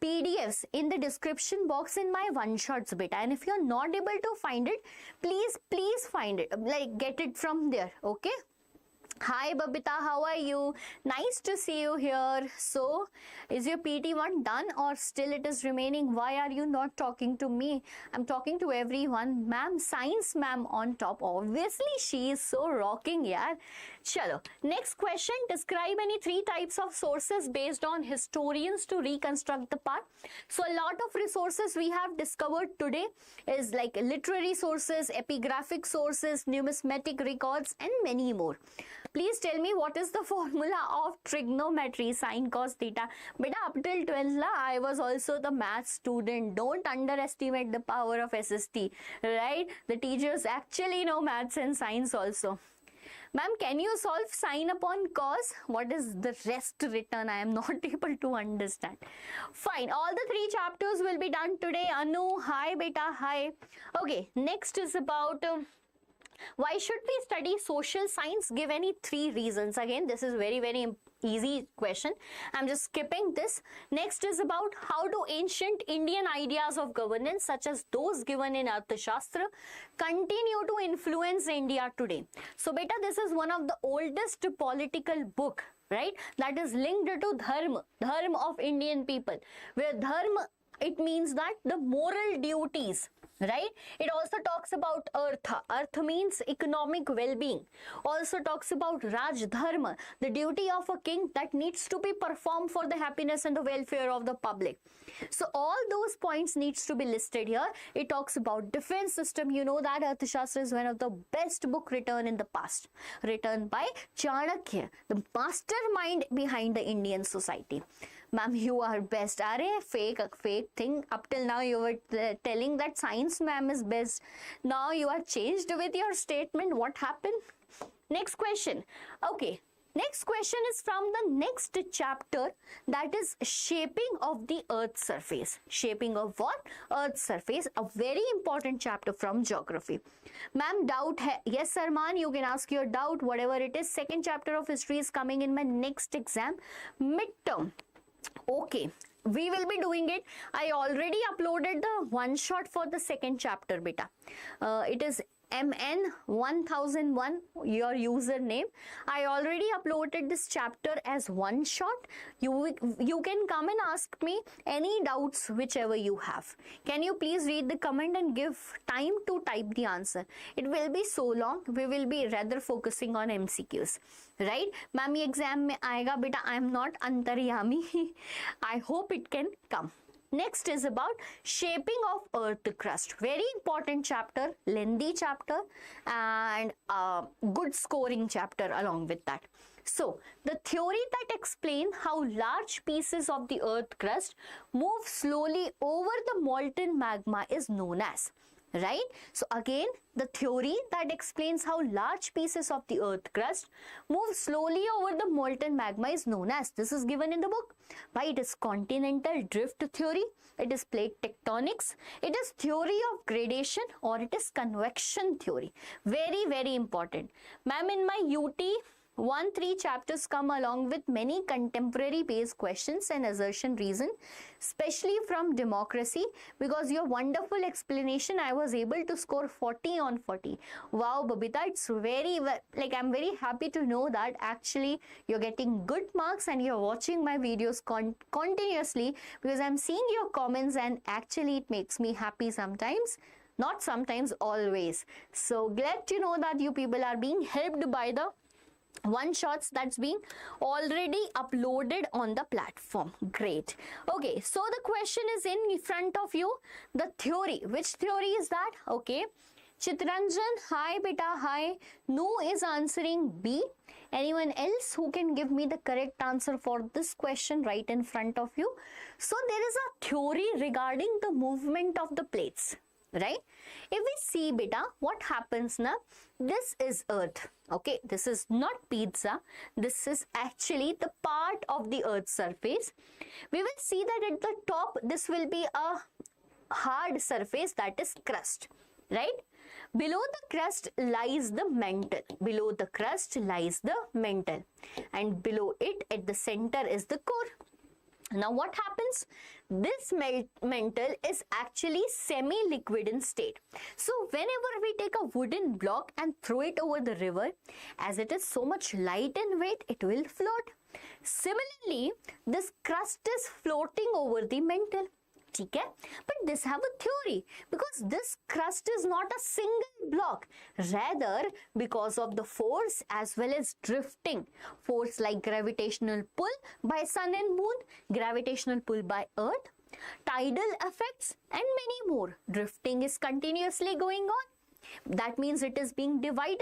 PDFs in the description box in my one shots beta. And if you're not able to find it, please find it. Get it from there. Okay? Hi Babita, how are you? Nice to see you here. So, is your PT1 done or still it is remaining? Why are you not talking to me? I'm talking to everyone. Ma'am, science ma'am on top. Obviously, she is so rocking, yeah. Chalo. Next question. Describe any 3 types of sources based on historians to reconstruct the part. So, a lot of resources we have discovered today is like literary sources, epigraphic sources, numismatic records and many more. Please tell me what is the formula of trigonometry, sine, cos, theta. Beta, up till 12th, I was also the math student. Don't underestimate the power of SST, right? The teachers actually know maths and science also. Ma'am, can you solve sign upon cause? What is the rest written? I am not able to understand. Fine. All the 3 chapters will be done today. Anu, hi beta, hi. Okay, next is about why should we study social science? Give any 3 reasons. Again, this is very easy question. I'm just skipping this. Next is about how do ancient Indian ideas of governance, such as those given in Arthashastra, continue to influence India today. So beta, this is one of the oldest political book, right? That is linked to dharma of Indian people, where dharma, it means that the moral duties, right? It also talks about artha. Artha means economic well-being. Also talks about Raj Dharma, the duty of a king that needs to be performed for the happiness and the welfare of the public. So all those points needs to be listed here. It talks about defense system. You know that Arthashastra is one of the best book written in the past, written by Chanakya, the mastermind behind the Indian society. Ma'am, you are best. Are fake thing. Up till now you were telling that science ma'am is best. Now you are changed with your statement. What happened? Next question. Okay. Next question is from the next chapter, that is shaping of the earth's surface. Shaping of what? Earth's surface. A very important chapter from geography. Ma'am, doubt hai? Yes, Sarman, you can ask your doubt, whatever it is. Second chapter of history is coming in my next exam, midterm. Okay, we will be doing it. I already uploaded the one shot for the second chapter, beta. It is MN1001, your username. I already uploaded this chapter as one shot. You can come and ask me any doubts whichever you have. Can you please read the comment and give time to type the answer? It will be so long. We will be rather focusing on MCQs. Right? Ma'am, exam mein aayega beta. I am not antaryami. I hope it can come. Next is about shaping of earth crust. Very important chapter, lengthy chapter, and good scoring chapter along with that. So, the theory that explains how large pieces of the earth crust move slowly over the molten magma is known as, right? So again, the theory that explains how large pieces of the earth crust move slowly over the molten magma is known as, this is given in the book. Why? It is continental drift theory, it is plate tectonics, it is theory of gradation, or it is convection theory. Very important. Ma'am, in my UT 1-3 chapters come along with many contemporary based questions and assertion reason, especially from democracy. Because your wonderful explanation, I was able to score 40 on 40. Wow, Babita, it's very, like, I'm very happy to know that actually you're getting good marks and you're watching my videos continuously, because I'm seeing your comments and actually it makes me happy sometimes. Not sometimes, always. So glad to know that you people are being helped by the one shots that's being already uploaded on the platform. Great. Okay, so the question is in front of you, the theory. Which theory is that? Okay, Chitranjan, hi beta, hi. No is answering B. Anyone else who can give me the correct answer for this question right in front of you? So there is a theory regarding the movement of the plates, right? If we see beta, what happens now? This is earth. Okay, this is not pizza. This is actually the part of the earth's surface. We will see that at the top, this will be a hard surface, that is crust, right? Below the crust lies the mantle. Below the crust lies the mantle. And below it, at the center, is the core. Now what happens? This mantle is actually semi-liquid in state. So whenever we take a wooden block and throw it over the river, as it is so much light in weight, it will float. Similarly, this crust is floating over the mantle. Okay? But this have a theory, because this crust is not a single block. Rather, because of the force as well as drifting, force like gravitational pull by sun and moon, gravitational pull by earth, tidal effects, and many more. Drifting is continuously going on. That means it is being divided.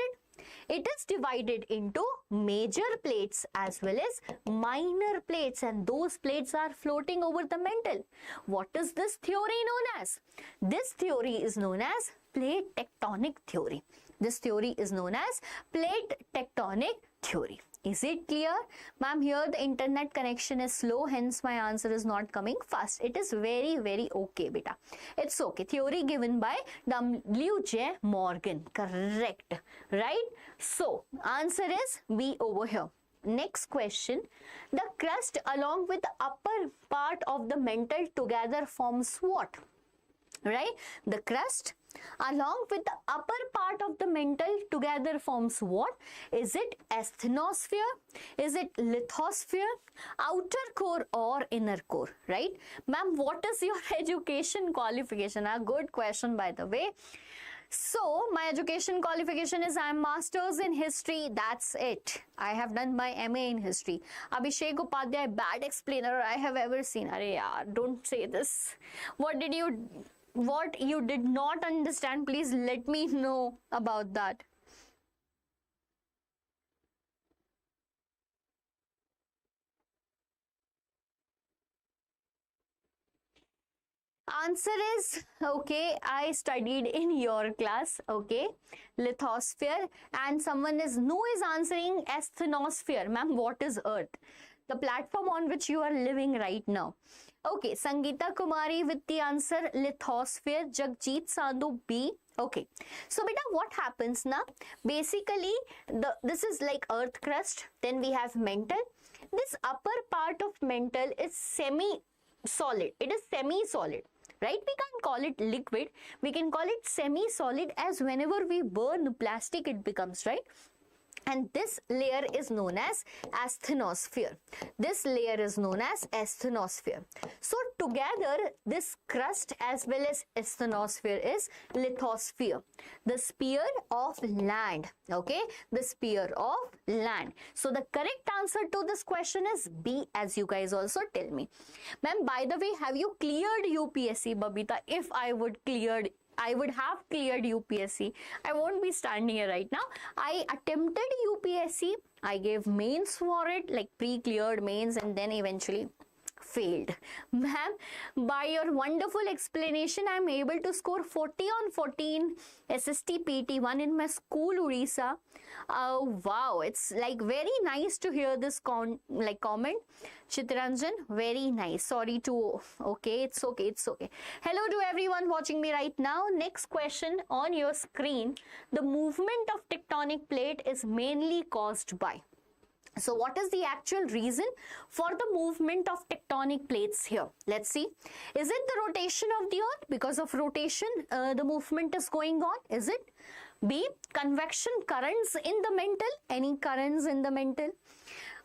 It is divided into major plates as well as minor plates, and those plates are floating over the mantle. What is this theory known as? This theory is known as plate tectonic theory. This theory is known as plate tectonic theory. Is it clear? Ma'am, here the internet connection is slow, hence my answer is not coming fast. It is very, very okay, beta. It's okay. Theory given by W.J. Morgan. Correct. Right? So, answer is B over here. Next question. The crust along with the upper part of the mantle together forms what? Right? The crust along with the upper part of the mantle together forms what? Is it asthenosphere? Is it lithosphere? Outer core or inner core? Right? Ma'am, what is your education qualification? A good question, by the way. So, my education qualification is I am Masters in History. That's it. I have done my MA in History. Abhishek Upadhyay, bad explainer I have ever seen. Arey yaar, don't say this. What you did not understand, please let me know about that. Answer is, okay, I studied in your class, okay, lithosphere, and someone is answering asthenosphere. Ma'am, what is Earth? The platform on which you are living right now. Okay, Sangeeta Kumari with the answer lithosphere, Jagjit Sandhu B. Okay, so beta, what happens now? Basically, this is like earth crust, then we have mantle. This upper part of mantle is semi-solid. It is semi-solid. Right? We can't call it liquid. We can call it semi-solid, as whenever we burn plastic, it becomes, right? And this layer is known as asthenosphere. This layer is known as asthenosphere. So together, this crust as well as asthenosphere is lithosphere, the sphere of land. Okay, the sphere of land. So the correct answer to this question is B, as you guys also tell me. Ma'am, by the way, have you cleared UPSC, Babita? If I would have cleared UPSC. I won't be standing here right now. I attempted UPSC. I gave mains for it, like pre-cleared mains, and then eventually failed. Ma'am, by your wonderful explanation, I am able to score 40 on 14 SST PT-1 in my school, Odisha. Wow, it's like very nice to hear this comment. Chitranjan, very nice. Sorry to, okay, it's okay, it's okay. Hello to everyone watching me right now. Next question on your screen. The movement of tectonic plate is mainly caused by. So what is the actual reason for the movement of tectonic plates here? Let's see. Is it the rotation of the earth? Because of rotation, the movement is going on. Is it? B, convection currents in the mantle. Any currents in the mantle?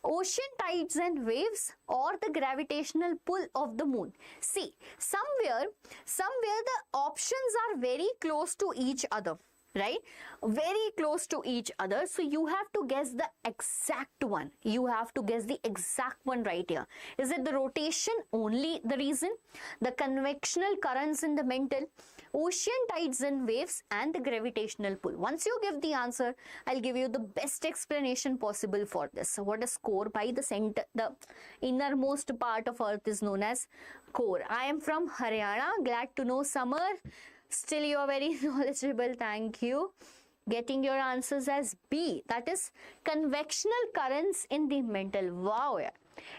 Ocean tides and waves, or the gravitational pull of the moon? See, somewhere the options are very close to each other. Right? Very close to each other. So you have to guess the exact one. You have to guess the exact one right here. Is it the rotation only the reason? The convectional currents in the mantle, ocean tides and waves, and the gravitational pull. Once you give the answer, I'll give you the best explanation possible for this. So what is core? By the center, the innermost part of earth is known as core. I am from Haryana. Glad to know, Summer. Still, you are very knowledgeable. Thank you. Getting your answers as B. That is convectional currents in the mantle. Wow. Yeah.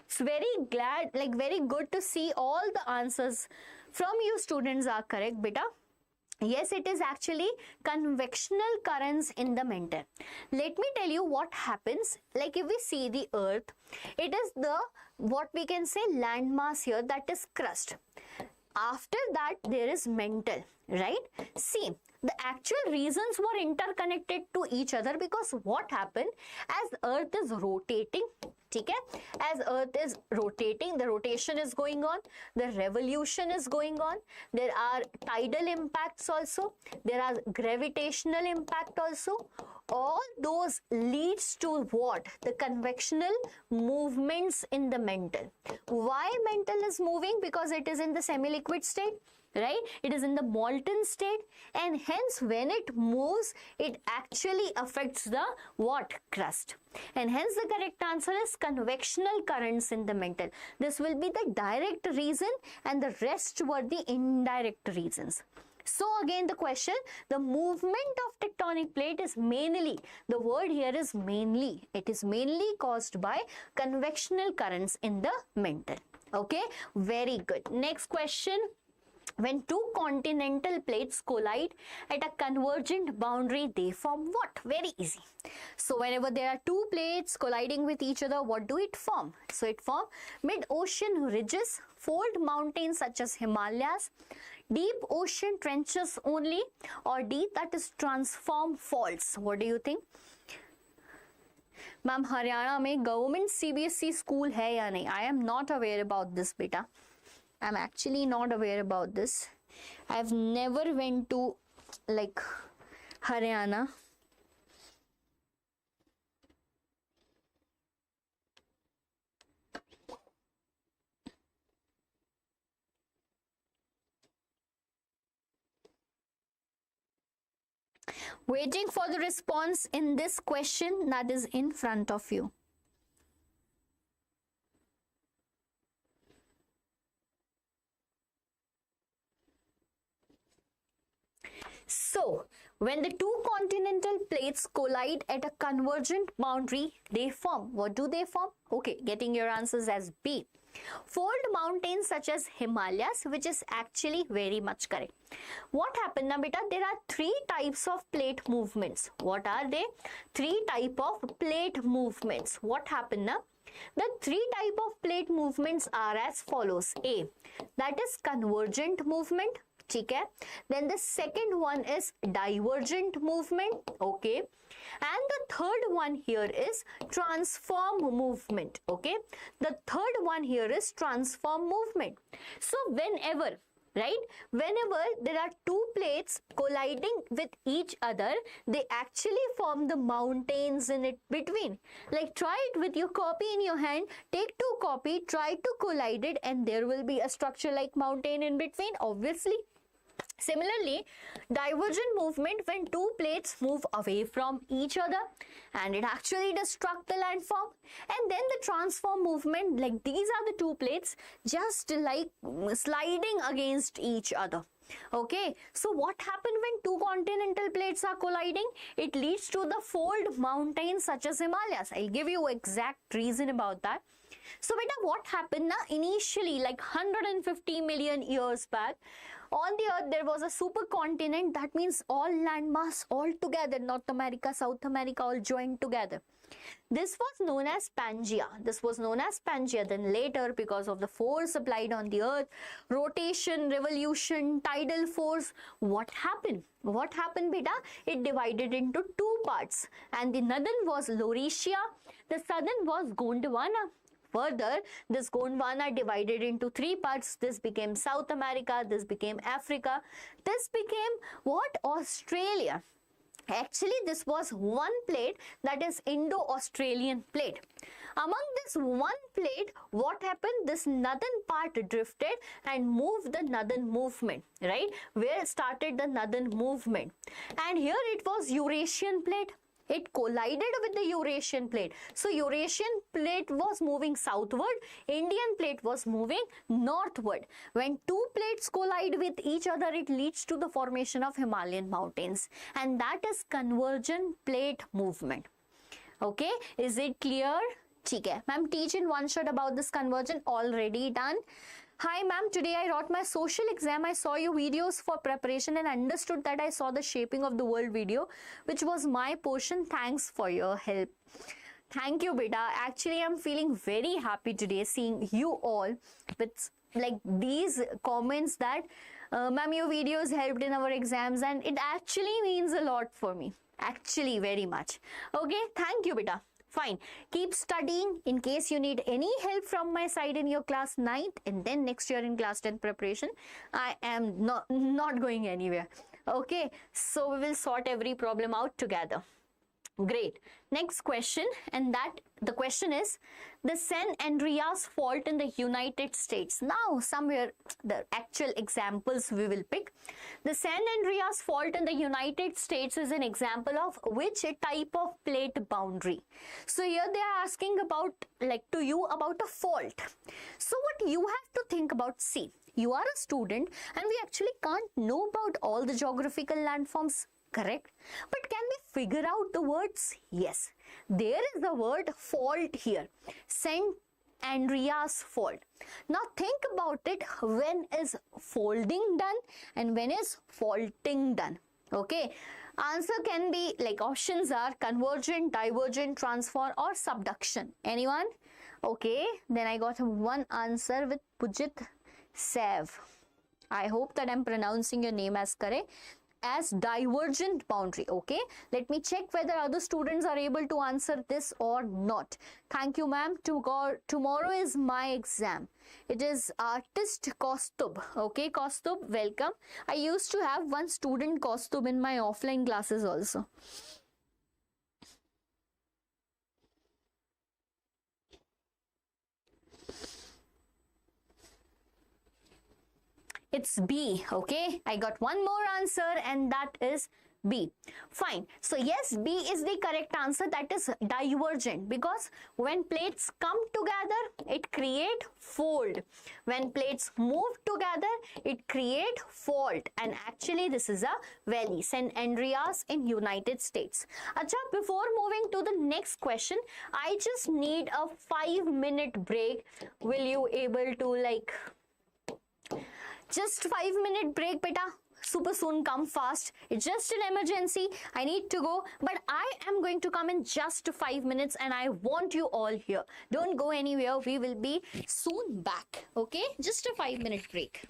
It's very good to see all the answers from you students are correct, beta. Yes, it is actually convectional currents in the mantle. Let me tell you what happens. Like if we see the earth, it is the, what we can say, landmass here, that is crust. After that, there is mantle, right? See, the actual reasons were interconnected to each other, because what happened as earth is rotating, okay? As earth is rotating, the rotation is going on, the revolution is going on, there are tidal impacts also, there are gravitational impact also. All those leads to what? The convectional movements in the mantle. Why mantle is moving? Because it is in the semi-liquid state, right? It is in the molten state, and hence when it moves, it actually affects the what? Crust. And hence the correct answer is convectional currents in the mantle. This will be the direct reason, and the rest were the indirect reasons. So again the question, the movement of tectonic plate is mainly, the word here is mainly, it is mainly caused by convectional currents in the mantle. Okay, very good. Next question, when two continental plates collide at a convergent boundary, they form what? Very easy. So whenever there are two plates colliding with each other, what do it form? So it form mid-ocean ridges, fold mountains such as Himalayas, deep ocean trenches only, or deep, that is transform faults. What do you think? Ma'am Haryana में government CBSE school है या नहीं? I am not aware about this बेटा. I'm actually not aware about this. I've never went to like Haryana. Waiting for the response in this question that is in front of you. So, when the two continental plates collide at a convergent boundary, they form. What do they form? Okay, getting your answers as B. Fold mountains such as Himalayas, which is actually very much correct. What happened now, beta? There are three types of plate movements. What are they? Three type of plate movements. What happened now? The three type of plate movements are as follows. A, that is convergent movement. Okay. Then the second one is divergent movement. Okay. And the third one here is transform movement. Okay. The third one here is transform movement. So whenever, right, whenever there are two plates colliding with each other, they actually form the mountains in it between. Like try it with your copy in your hand, take two copy, try to collide it, and there will be a structure like mountain in between, obviously. Similarly, divergent movement, when two plates move away from each other and it actually destruct the landform. And then the transform movement, like these are the two plates just like sliding against each other. Okay, so what happened when two continental plates are colliding? It leads to the fold mountains such as Himalayas. I'll give you exact reason about that. So beta, what happened now? Initially, like 150 million years back, on the earth there was a supercontinent. That means all landmass all together, North America, South America, all joined together. This was known as Pangea. This was known as Pangea. Then later, because of the force applied on the earth, rotation, revolution, tidal force, what happened? What happened, beta? It divided into two parts, and the northern was Laurasia, the southern was Gondwana. Further, this Gondwana divided into three parts. This became South America, this became Africa, this became what? Australia. Actually, this was one plate, that is Indo-Australian plate. Among this one plate, what happened? This northern part drifted and moved the northern movement, right? Where started the northern movement. And here it was Eurasian plate. It collided with the Eurasian plate. So Eurasian plate was moving southward, Indian plate was moving northward. When two plates collide with each other, it leads to the formation of Himalayan mountains, and that is convergent plate movement. Okay, is it clear? Okay, ma'am, teach in one shot about this convergent. Already done. Hi ma'am, today I wrote my social exam. I saw your videos for preparation and understood that I saw the shaping of the world video, which was my portion. Thanks for your help. Thank you, beta. Actually, I'm feeling very happy today seeing you all with like these comments that ma'am, your videos helped in our exams, and it actually means a lot for me. Actually, very much. Okay, thank you, beta. Fine. Keep studying. In case you need any help from my side in your class 9th and then next year in class 10 preparation, I am not going anywhere. Okay. So we will sort every problem out together. Great. Next question, and that the question is the San Andreas Fault in the United States. Now, somewhere the actual examples we will pick. The San Andreas Fault in the United States is an example of which type of plate boundary. So here they are asking about, like, to you about a fault. So what you have to think about, see, you are a student and we actually can't know about all the geographical landforms. Correct? But can we figure out the words? Yes. There is the word fault here. San Andreas Fault. Now think about it. When is folding done and when is faulting done? Okay. Answer can be, like, options are convergent, divergent, transform or subduction. Anyone? Okay. Then I got one answer with Pujit Sev. I hope that I'm pronouncing your name as correct. As divergent boundary. Okay, let me check whether other students are able to answer this or not. Thank you, ma'am. Tomorrow is my exam. It is artist Kostub. Okay, Kostub, welcome. I used to have one student Kostub in my offline classes also. It's B. Okay, I got one more answer and that is B. Fine. So yes, B is the correct answer. That is divergent, because when plates come together, it create fold. When plates move together, it create fault. And actually this is a valley, San Andreas in United States. Acha, before moving to the next question, I just need a 5-minute break. Will you able to, like, just 5-minute break, beta? Super soon, come fast. It's just an emergency. I need to go, but I am going to come in just 5 minutes and I want you all here. Don't go anywhere. We will be soon back. Okay, just a 5-minute break.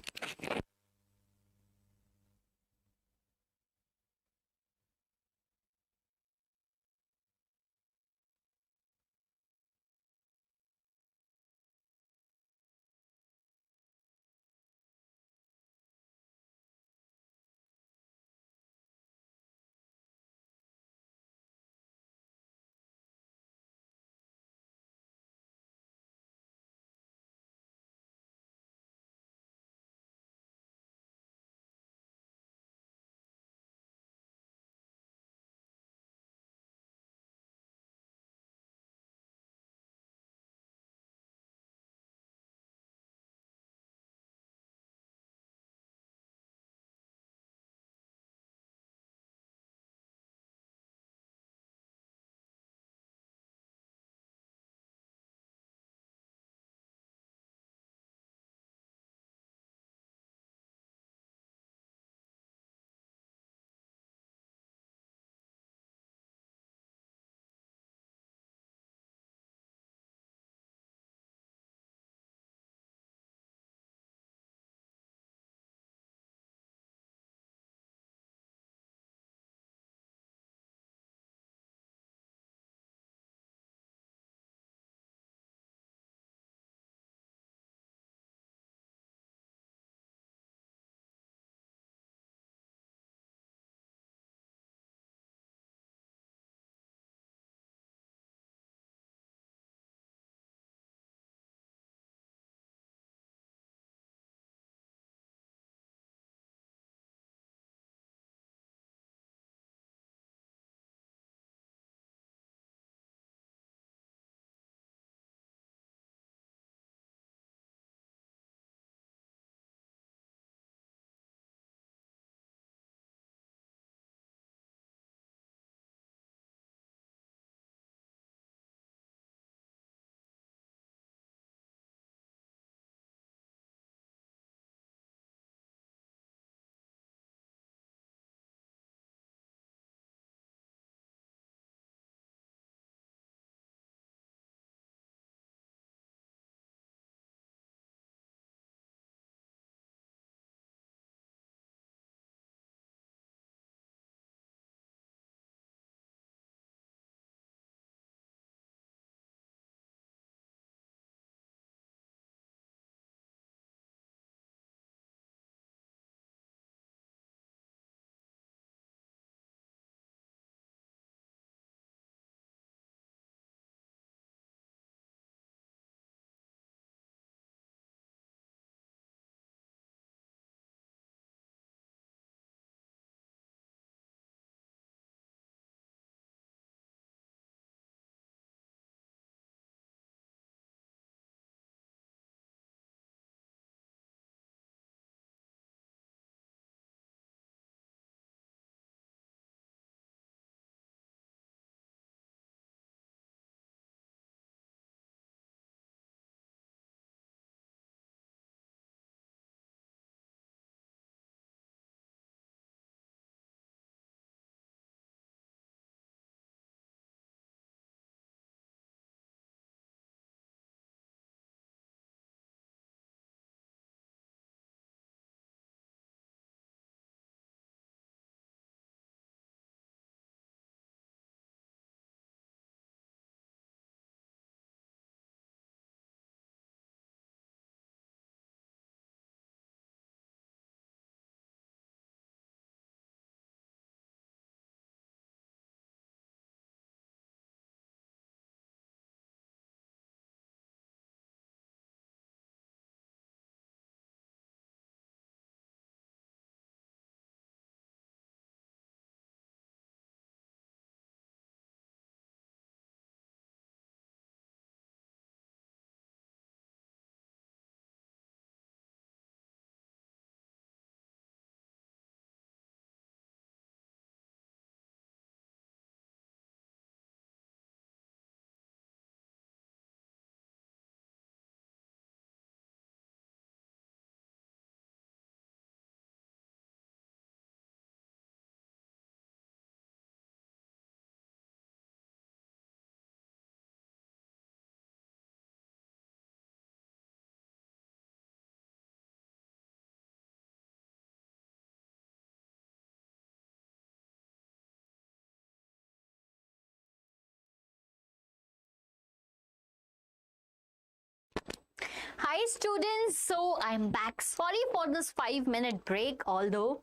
Hi students, so I'm back. Sorry for this 5-minute break, although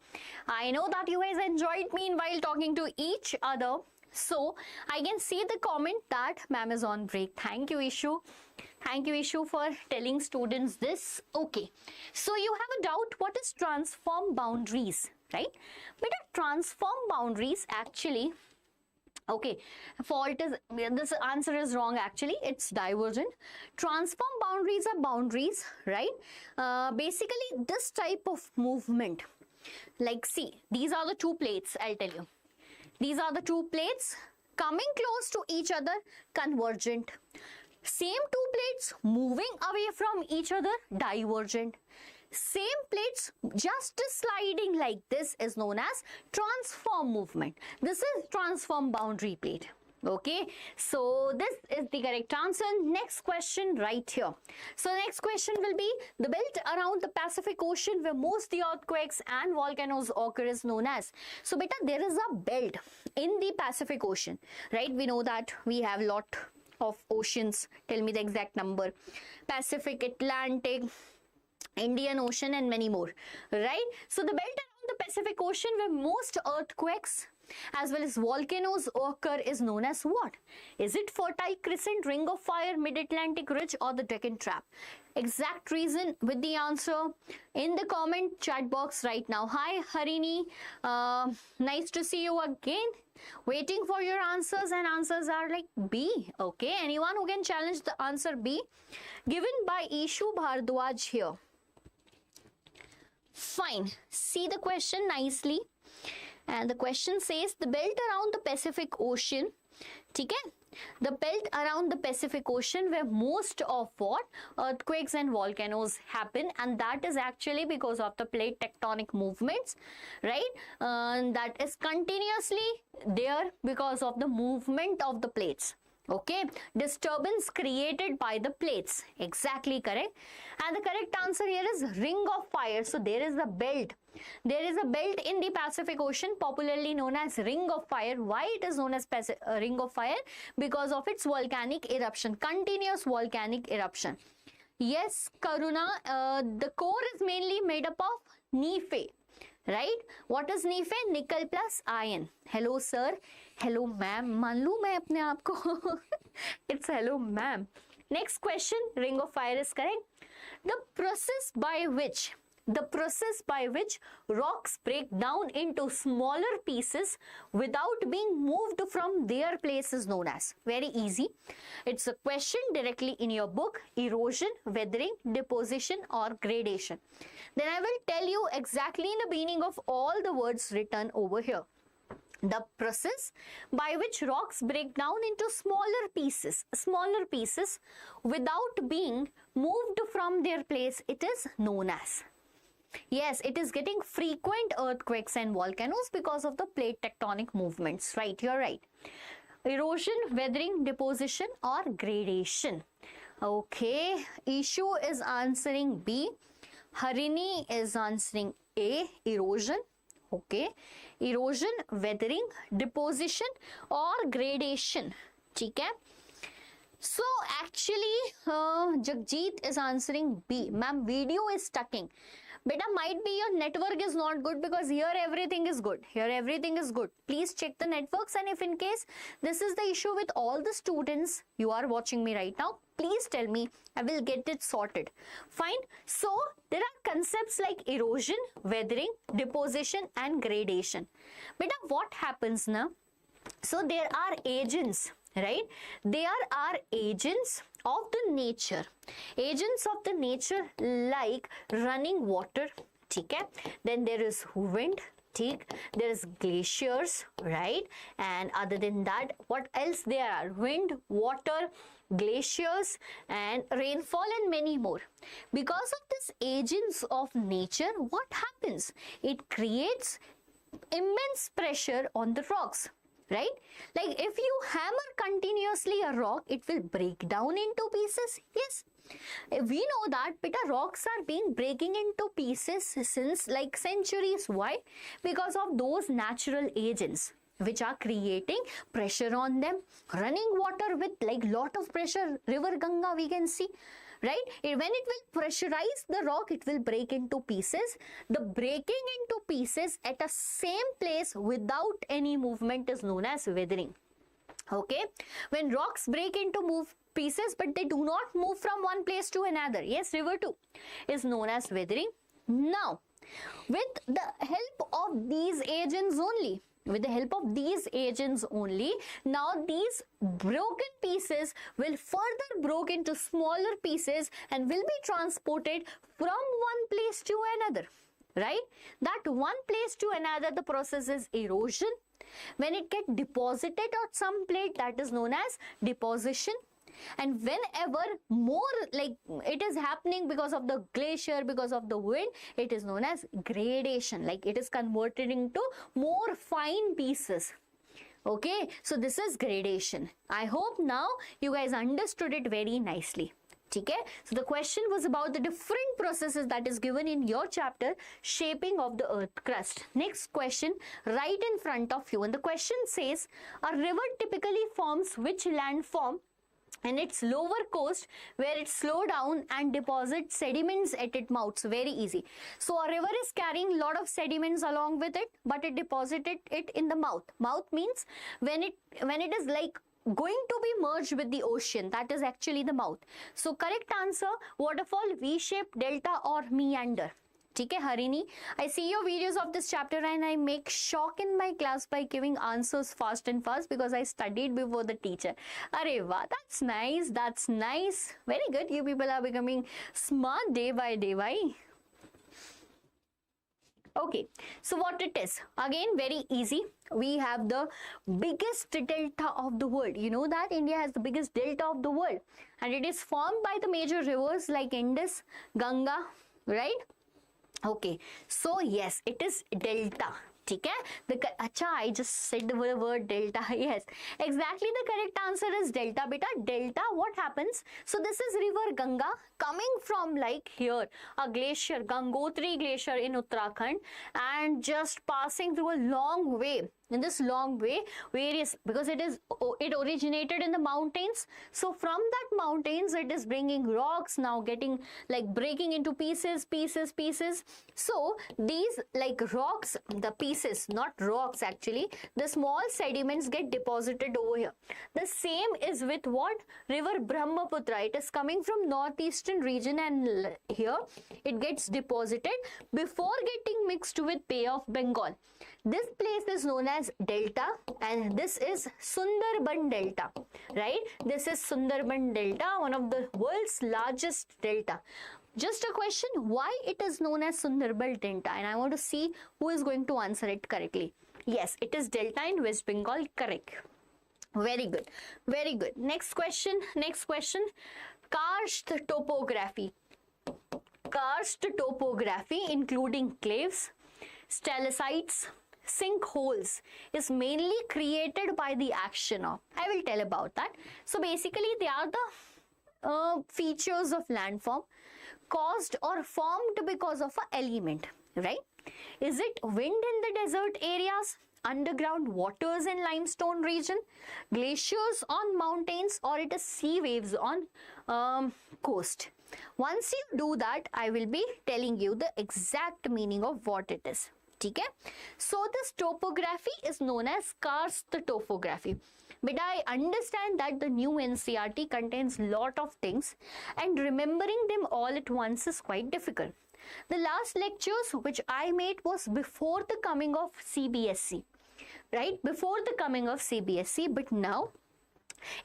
I know that you guys enjoyed me while talking to each other. So I can see the comment that ma'am is on break. Thank you, Ishu. Thank you, Ishu, for telling students this. Okay, so you have a doubt, what is transform boundaries, right? But transform boundaries actually, okay, fault is, this answer is wrong actually, it's divergent. Transform boundaries are boundaries, right? Basically this type of movement, like see, these are the two plates, I'll tell you. These are the two plates coming close to each other, convergent. Same two plates moving away from each other, divergent. Same plates just sliding like this is known as transform movement. This is transform boundary plate. Okay, so this is the correct answer. Next question right here. So next question will be the belt around the Pacific Ocean where most the earthquakes and volcanoes occur is known as. So beta, there is a belt in the Pacific Ocean, right? We know that we have lot of oceans. Tell me the exact number. Pacific, Atlantic, Indian Ocean and many more, right? So the belt around the Pacific Ocean where most earthquakes as well as volcanoes occur is known as what? Is it Fertile Crescent, Ring of Fire, Mid-Atlantic Ridge or the Deccan Trap? Exact reason with the answer in the comment chat box right now. Hi Harini, nice to see you again. Waiting for your answers, and answers are like B. Okay, anyone who can challenge the answer B given by Ishu Bhardwaj here. Fine, see the question nicely, and the question says the belt around the Pacific Ocean, okay? The belt around the Pacific Ocean where most of what? Earthquakes and volcanoes happen, and that is actually because of the plate tectonic movements, right? That is continuously there because of the movement of the plates. Okay, disturbance created by the plates. Exactly correct. And the correct answer here is Ring of Fire. So there is a belt. There is a belt in the Pacific Ocean popularly known as Ring of Fire. Why it is known as Ring of Fire? Because of its volcanic eruption, continuous volcanic eruption. Yes, Karuna, the core is mainly made up of Nephe. Right? What is Nephe? Nickel plus iron. Hello sir. Hello ma'am. मान लूँ मैं अपने आप को. It's hello ma'am. Next question. Ring of Fire is correct. The process by which rocks break down into smaller pieces without being moved from their place is known as. Very easy. It's a question directly in your book. Erosion, weathering, deposition or gradation. Then I will tell you exactly the meaning of all the words written over here. The process by which rocks break down into smaller pieces without being moved from their place, it is known as. Yes, it is getting frequent earthquakes and volcanoes because of the plate tectonic movements. Right, you're right. Erosion, weathering, deposition or gradation. Okay, Ishu is answering B. Harini is answering A, erosion. Okay, erosion, weathering, deposition or gradation. ठीक है? So actually, Jagjit is answering B. Ma'am, video is stucking. Beta, might be your network is not good because here everything is good. Here everything is good. Please check the networks, and if in case this is the issue with all the students, you are watching me right now, please tell me. I will get it sorted. Fine. So there are concepts like erosion, weathering, deposition and gradation. Beta, what happens now? So there are agents, right? There are agents of the nature. Agents of the nature like running water, okay? Then there is wind, there is glaciers, right? And other than that, what else there are? Wind, water, glaciers and rainfall and many more. Because of these agents of nature, what happens? It creates immense pressure on the rocks. Right? Like if you hammer continuously a rock, it will break down into pieces. Yes. We know that beta rocks are being breaking into pieces since like centuries. Why? Because of those natural agents which are creating pressure on them. Running water with like lot of pressure, river Ganga we can see, right? When it will pressurize the rock, it will break into pieces. The breaking into pieces at a same place without any movement is known as weathering. Okay, when rocks break into pieces but they do not move from one place to another, yes, river too, is known as weathering. Now, with the help of these agents only, now these broken pieces will further broke into smaller pieces and will be transported from one place to another, right? That one place to another, the process is erosion. When it gets deposited on some plate, that is known as deposition. And whenever more like it is happening because of the glacier, because of the wind, it is known as gradation, like it is converted into more fine pieces. Okay, so this is gradation. I hope now you guys understood it very nicely. Okay, so the question was about the different processes that is given in your chapter, shaping of the earth crust. Next question right in front of you, and the question says, a river typically forms which landform in its lower coast where it slow down and deposits sediments at its mouth? So very easy. So a river is carrying a lot of sediments along with it, but it deposited it in the mouth. Mouth means when it is like going to be merged with the ocean, that is actually the mouth. So correct answer, waterfall, V-shape, delta or meander. Okay, Harini, I see your videos of this chapter and I make shock in my class by giving answers fast and fast because I studied before the teacher. Arey wow, that's nice, that's nice. Very good, you people are becoming smart day by day. Why? Okay, so what it is, again very easy. We have the biggest delta of the world. You know that India has the biggest delta of the world, and it is formed by the major rivers like Indus, Ganga, right? Okay, so yes, it is delta. Okay, I just said the word delta. Yes, exactly, the correct answer is delta. Beta, delta, what happens? So this is river Ganga coming from like here, a glacier, Gangotri glacier in Uttarakhand, and just passing through a long way. In this long way, because it originated in the mountains. So from that mountains, it is bringing rocks, now getting like breaking into pieces. So these like rocks, the pieces, not rocks actually, the small sediments get deposited over here. The same is with what? River Brahmaputra. It is coming from northeastern region and here it gets deposited before getting mixed with Bay of Bengal. This place is known as delta, and this is Sundarban delta, right? This is Sundarban delta, one of the world's largest delta. Just a question, why it is known as Sundarban delta? And I want to see who is going to answer it correctly. Yes, it is delta in West Bengal, correct. Very good, very good. Next question, karst topography. Karst topography, including cliffs, stalactites, sinkholes, is mainly created by the action of, I will tell about that. So basically they are the features of landform caused or formed because of an element, right? Is it wind in the desert areas, underground waters in limestone region, glaciers on mountains, or it is sea waves on coast? Once you do that, I will be telling you the exact meaning of what it is. Okay? So this topography is known as karst topography. But I understand that the new NCERT contains lot of things and remembering them all at once is quite difficult. The last lectures which I made was before the coming of CBSE, right? Before the coming of CBSE, but now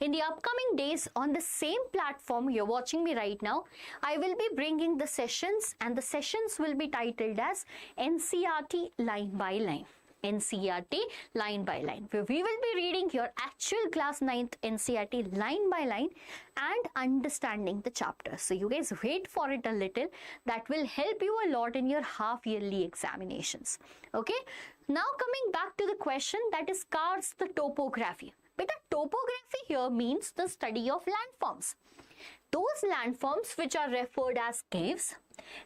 in the upcoming days on the same platform you're watching me right now, I will be bringing the sessions, and the sessions will be titled as NCERT line by line. NCERT line by line, where we will be reading your actual class 9th NCERT line by line and understanding the chapter. So you guys wait for it a little. That will help you a lot in your half yearly examinations. Okay. Now coming back to the question, that is karst topography. But the topography here means the study of landforms. Those landforms which are referred as caves,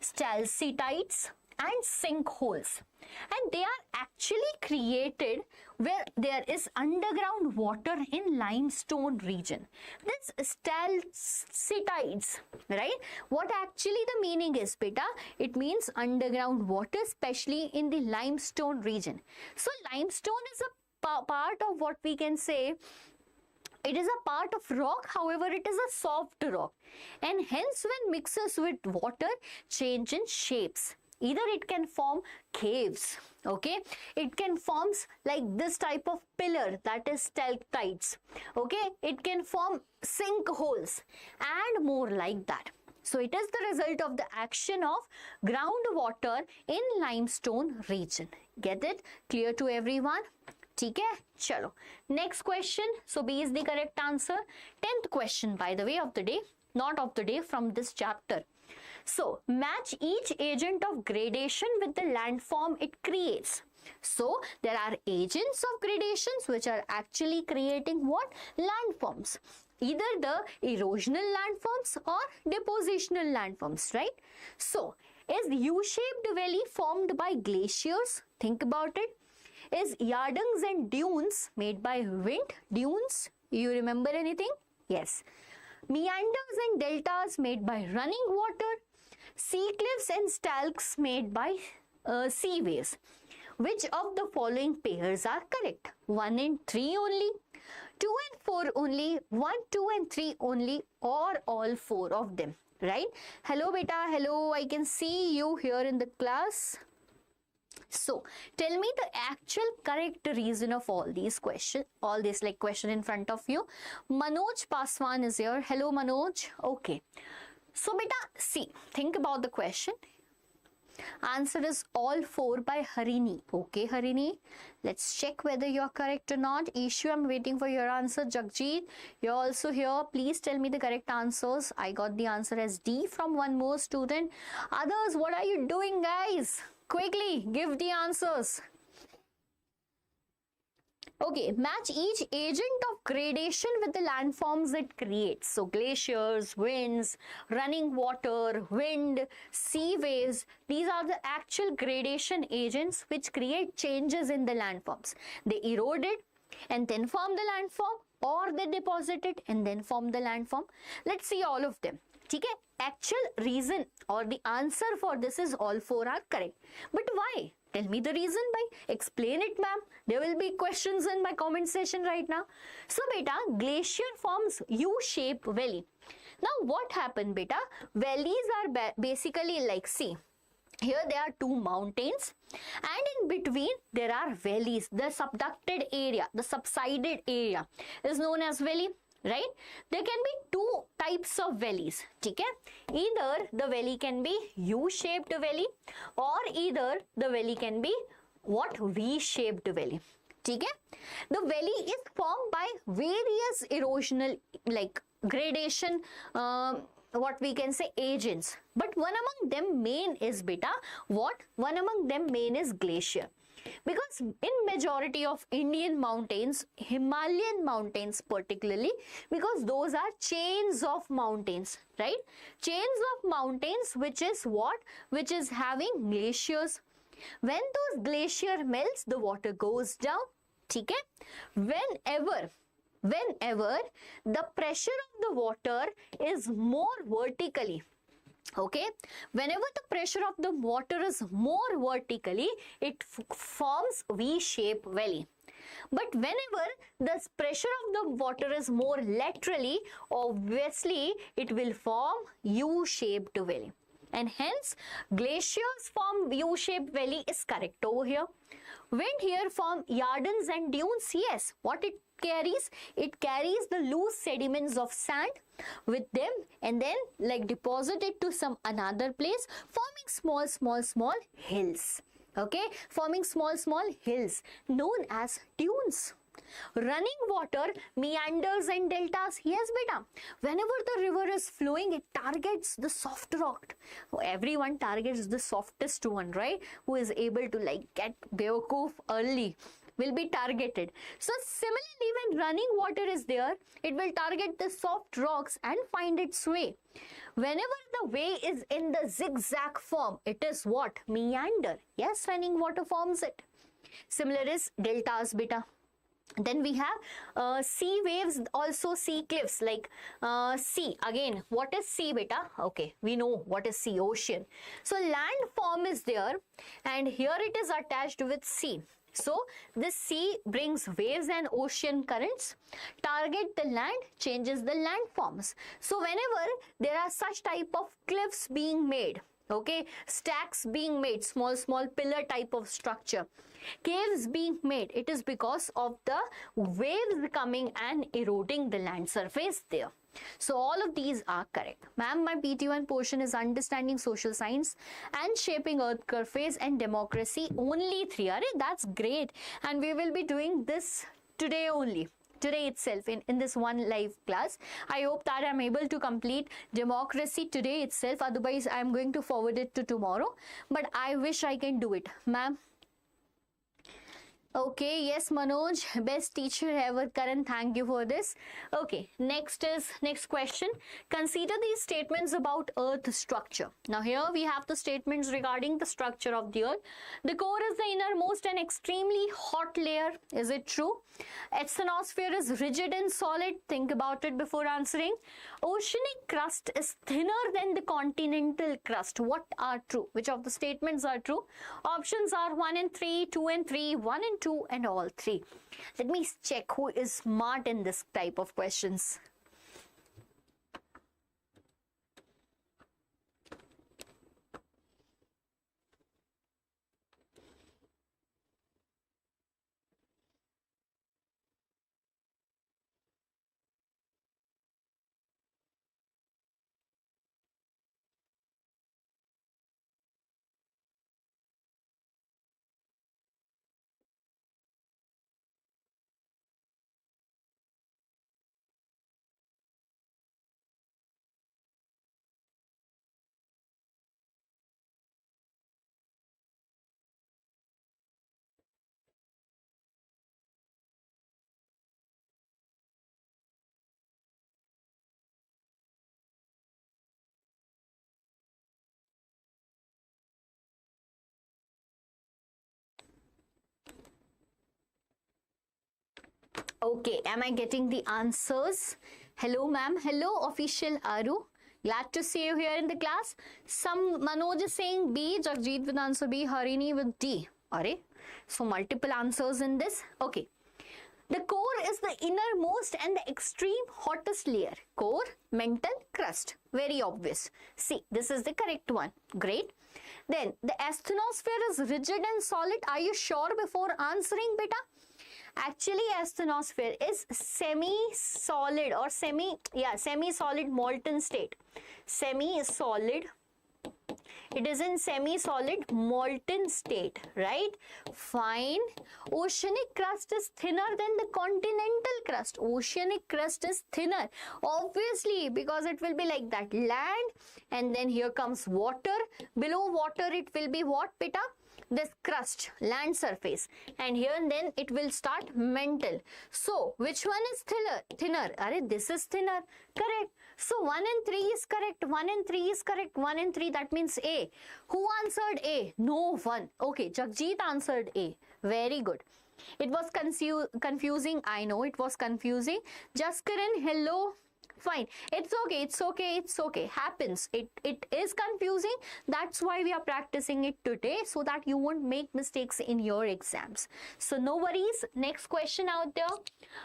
stalactites, and sinkholes, and they are actually created where there is underground water in limestone region. This stalactites, right? What actually the meaning is, beta? It means underground water, especially in the limestone region. So limestone is a part of what we can say, it is a part of rock, however it is a soft rock, and hence when mixes with water change in shapes. Either it can form caves, okay, it can forms like this type of pillar, that is stalactites, okay, it can form sinkholes and more like that. So it is the result of the action of groundwater in limestone region. Get it? Clear to everyone? ठीक है, चलो next question. So B is the correct answer. 10th question, by the way, of the day, not of the day, from this chapter. So match each agent of gradation with the landform it creates. So there are agents of gradations which are actually creating what? Landforms. Either the erosional landforms or depositional landforms, right? So is U-shaped valley formed by glaciers? Think about it. Is yardings and dunes made by wind? Dunes, you remember anything? Yes. Meanders and deltas made by running water. Sea cliffs and stalks made by seaways. Which of the following pairs are correct? 1 and 3 only, 2 and 4 only, 1, 2 and 3 only, or all 4 of them, right? Hello beta, hello, I can see you here in the class. So tell me the actual correct reason of all these questions, all this like question in front of you. Manoj Paswan is here. Hello Manoj. Okay. So beta, see, think about the question. Answer is all 4 by Harini. Okay Harini, let's check whether you are correct or not. Ishu, I'm waiting for your answer. Jagjit, you're also here. Please tell me the correct answers. I got the answer as D from one more student. Others, what are you doing, guys? Quickly give the answers. Okay, match each agent of gradation with the landforms it creates. So glaciers, winds, running water, wind, sea waves, these are the actual gradation agents which create changes in the landforms. They erode it and then form the landform, or they deposit it and then form the landform. Let's see all of them. Okay, actual reason or the answer for this is all 4 are correct. But why? Tell me the reason, by explain it, ma'am. There will be questions in my comment section right now. So beta, glacier forms U-shaped valley. Now what happened beta? Valleys are basically like, see, here there are 2 mountains and in between there are valleys. The subducted area, the subsided area is known as valley. Right? There can be 2 types of valleys. Okay? Either the valley can be U-shaped valley, or either the valley can be what? V-shaped valley. Okay? The valley is formed by various erosional like gradation what we can say agents. But one among them main is beta what? One among them main is glacier. Because in majority of Indian mountains, Himalayan mountains particularly, because those are chains of mountains, right? Chains of mountains, which is what? Which is having glaciers. When those glacier melts, the water goes down. Okay? Whenever the pressure of the water is more vertically, okay, whenever the pressure of the water is more vertically, it forms V-shaped valley. But whenever the pressure of the water is more laterally, obviously it will form U-shaped valley. And hence glaciers form U-shaped valley is correct over here. Wind here form yardens and dunes. Yes, what it carries? It carries the loose sediments of sand with them and then like deposit it to some another place, forming small hills. Okay, forming small hills known as dunes. Running water, meanders and deltas. Yes beta, whenever the river is flowing, it targets the soft rock. Everyone targets the softest one, right? Who is able to like get Beowulf early. will be targeted. So similarly, when running water is there, it will target the soft rocks and find its way. Whenever the way is in the zigzag form, it is what? Meander. Yes, running water forms it. Similar is deltas, beta. Then we have sea waves, also sea cliffs, like sea. Again, what is sea, beta? Okay, we know what is sea, ocean. So land form is there, and here it is attached with sea. So this sea brings waves and ocean currents, target the land, changes the landforms. So whenever there are such type of cliffs being made, okay, stacks being made, small pillar type of structure, caves being made, it is because of the waves coming and eroding the land surface there. So all of these are correct. Ma'am, my PT1 portion is understanding social science and shaping earth surface and democracy. Only 3. That's great. And we will be doing this today only. Today itself in this one live class. I hope that I'm able to complete democracy today itself. Otherwise, I'm going to forward it to tomorrow. But I wish I can do it. Ma'am. Okay, yes, Manoj, best teacher ever. Karan, thank you for this. Okay, next question. Consider these statements about earth structure. Now here we have the statements regarding the structure of the earth. The core is the innermost and extremely hot layer. Is it true? Asthenosphere is rigid and solid. Think about it before answering. Oceanic crust is thinner than the continental crust. What are true? Which of the statements are true? Options are 1 and 3, 2 and 3, 1 and 2, and all 3. Let me check who is smart in this type of questions. Okay, am I getting the answers? Hello, ma'am. Hello, official Aru. Glad to see you here in the class. Some Manoj is saying B, Jagjit with answer B, Harini with D. Arey, so multiple answers in this. Okay. The core is the innermost and the extreme hottest layer. Core, mantle, crust. Very obvious. See, this is the correct one. Great. Then, the asthenosphere is rigid and solid. Are you sure before answering, beta? Actually, asthenosphere is semi-solid or semi-solid molten state. Semi-solid. It is in semi-solid molten state, right? Fine. Oceanic crust is thinner than the continental crust. Oceanic crust is thinner. Obviously, because it will be like that. Land, and then here comes water. Below water, it will be what, beta? This crust, land surface, and here and then it will start mantle. So which one is thinner? Arey, this is thinner. Correct. So 1 and 3 is correct. 1 and 3 is correct. 1 and 3, that means A. Who answered A? No one. Okay, Jagjit answered A. Very good. It was confusing. I know it was confusing. Jaskaran, hello. Fine. It's okay. It's okay. It's okay. Happens. It is confusing. That's why we are practicing it today, so that you won't make mistakes in your exams. So no worries. Next question out there.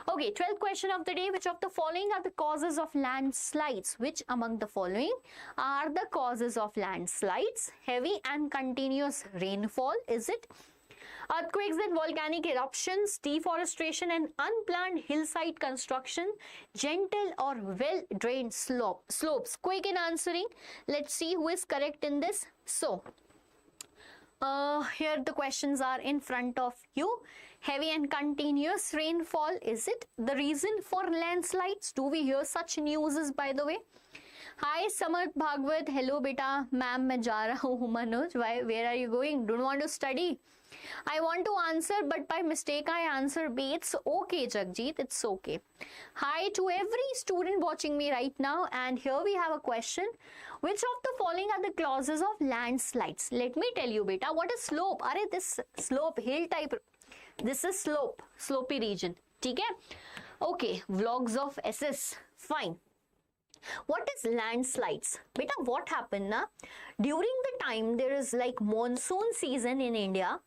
Okay, 12th question of the day. Which of the following are the causes of landslides? Which among the following are the causes of landslides? Heavy and continuous rainfall. Is it earthquakes and volcanic eruptions, deforestation and unplanned hillside construction, gentle or well-drained slopes? Quick in answering. Let's see who is correct in this. So, here the questions are in front of you. Heavy and continuous rainfall, is it the reason for landslides? Do we hear such news, by the way? Hi Samarth Bhagwat, hello beta. Ma'am, मैं जा रहा हूँ. Manoj, why? Where are you going? Don't want to study? I want to answer, but by mistake I answer B. It's okay, Jagjit. It's okay. Hi to every student watching me right now. And here we have a question. Which of the following are the causes of landslides? Let me tell you, beta. What is slope? Are this slope, hill type? This is slope, slopy region. Okay? Okay. Vlogs of SS. Fine. What is landslides? Beta, what happened na? During the time there is like monsoon season in India,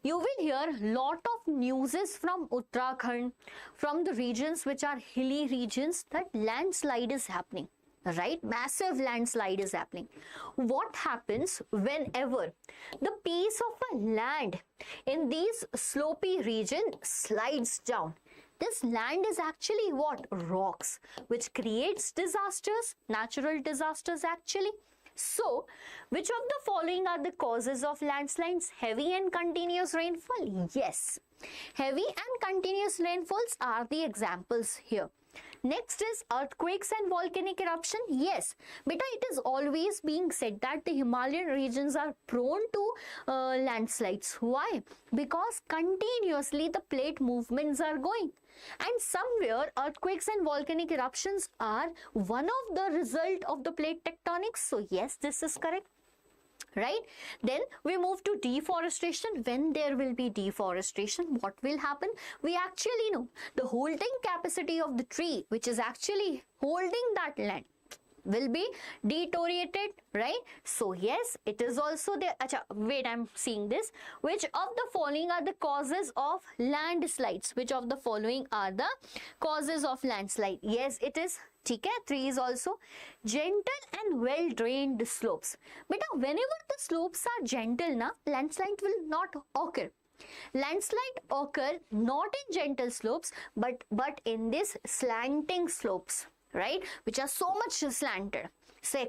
you will hear lot of newses from Uttarakhand, from the regions which are hilly regions, that landslide is happening. Right? Massive landslide is happening. What happens whenever the piece of a land in these slopy region slides down? This land is actually what? Rocks, which creates disasters, natural disasters actually. So, which of the following are the causes of landslides? Heavy and continuous rainfall? Yes. Heavy and continuous rainfalls are the examples here. Next is earthquakes and volcanic eruption. Yes, beta, it is always being said that the Himalayan regions are prone to landslides. Why? Because continuously the plate movements are going. And somewhere earthquakes and volcanic eruptions are one of the result of the plate tectonics. So yes, this is correct. Right? Then we move to deforestation. When there will be deforestation, what will happen? We actually know the holding capacity of the tree, which is actually holding that land, will be deteriorated, right? So yes, it is also there. Acha, wait, I'm seeing this. Which of the following are the causes of landslides? Which of the following are the causes of landslide? Yes, it is. Okay, 3 is also gentle and well drained slopes. But whenever the slopes are gentle, na, landslide will not occur. Landslide occur not in gentle slopes, but in this slanting slopes, right, which are so much slanted. So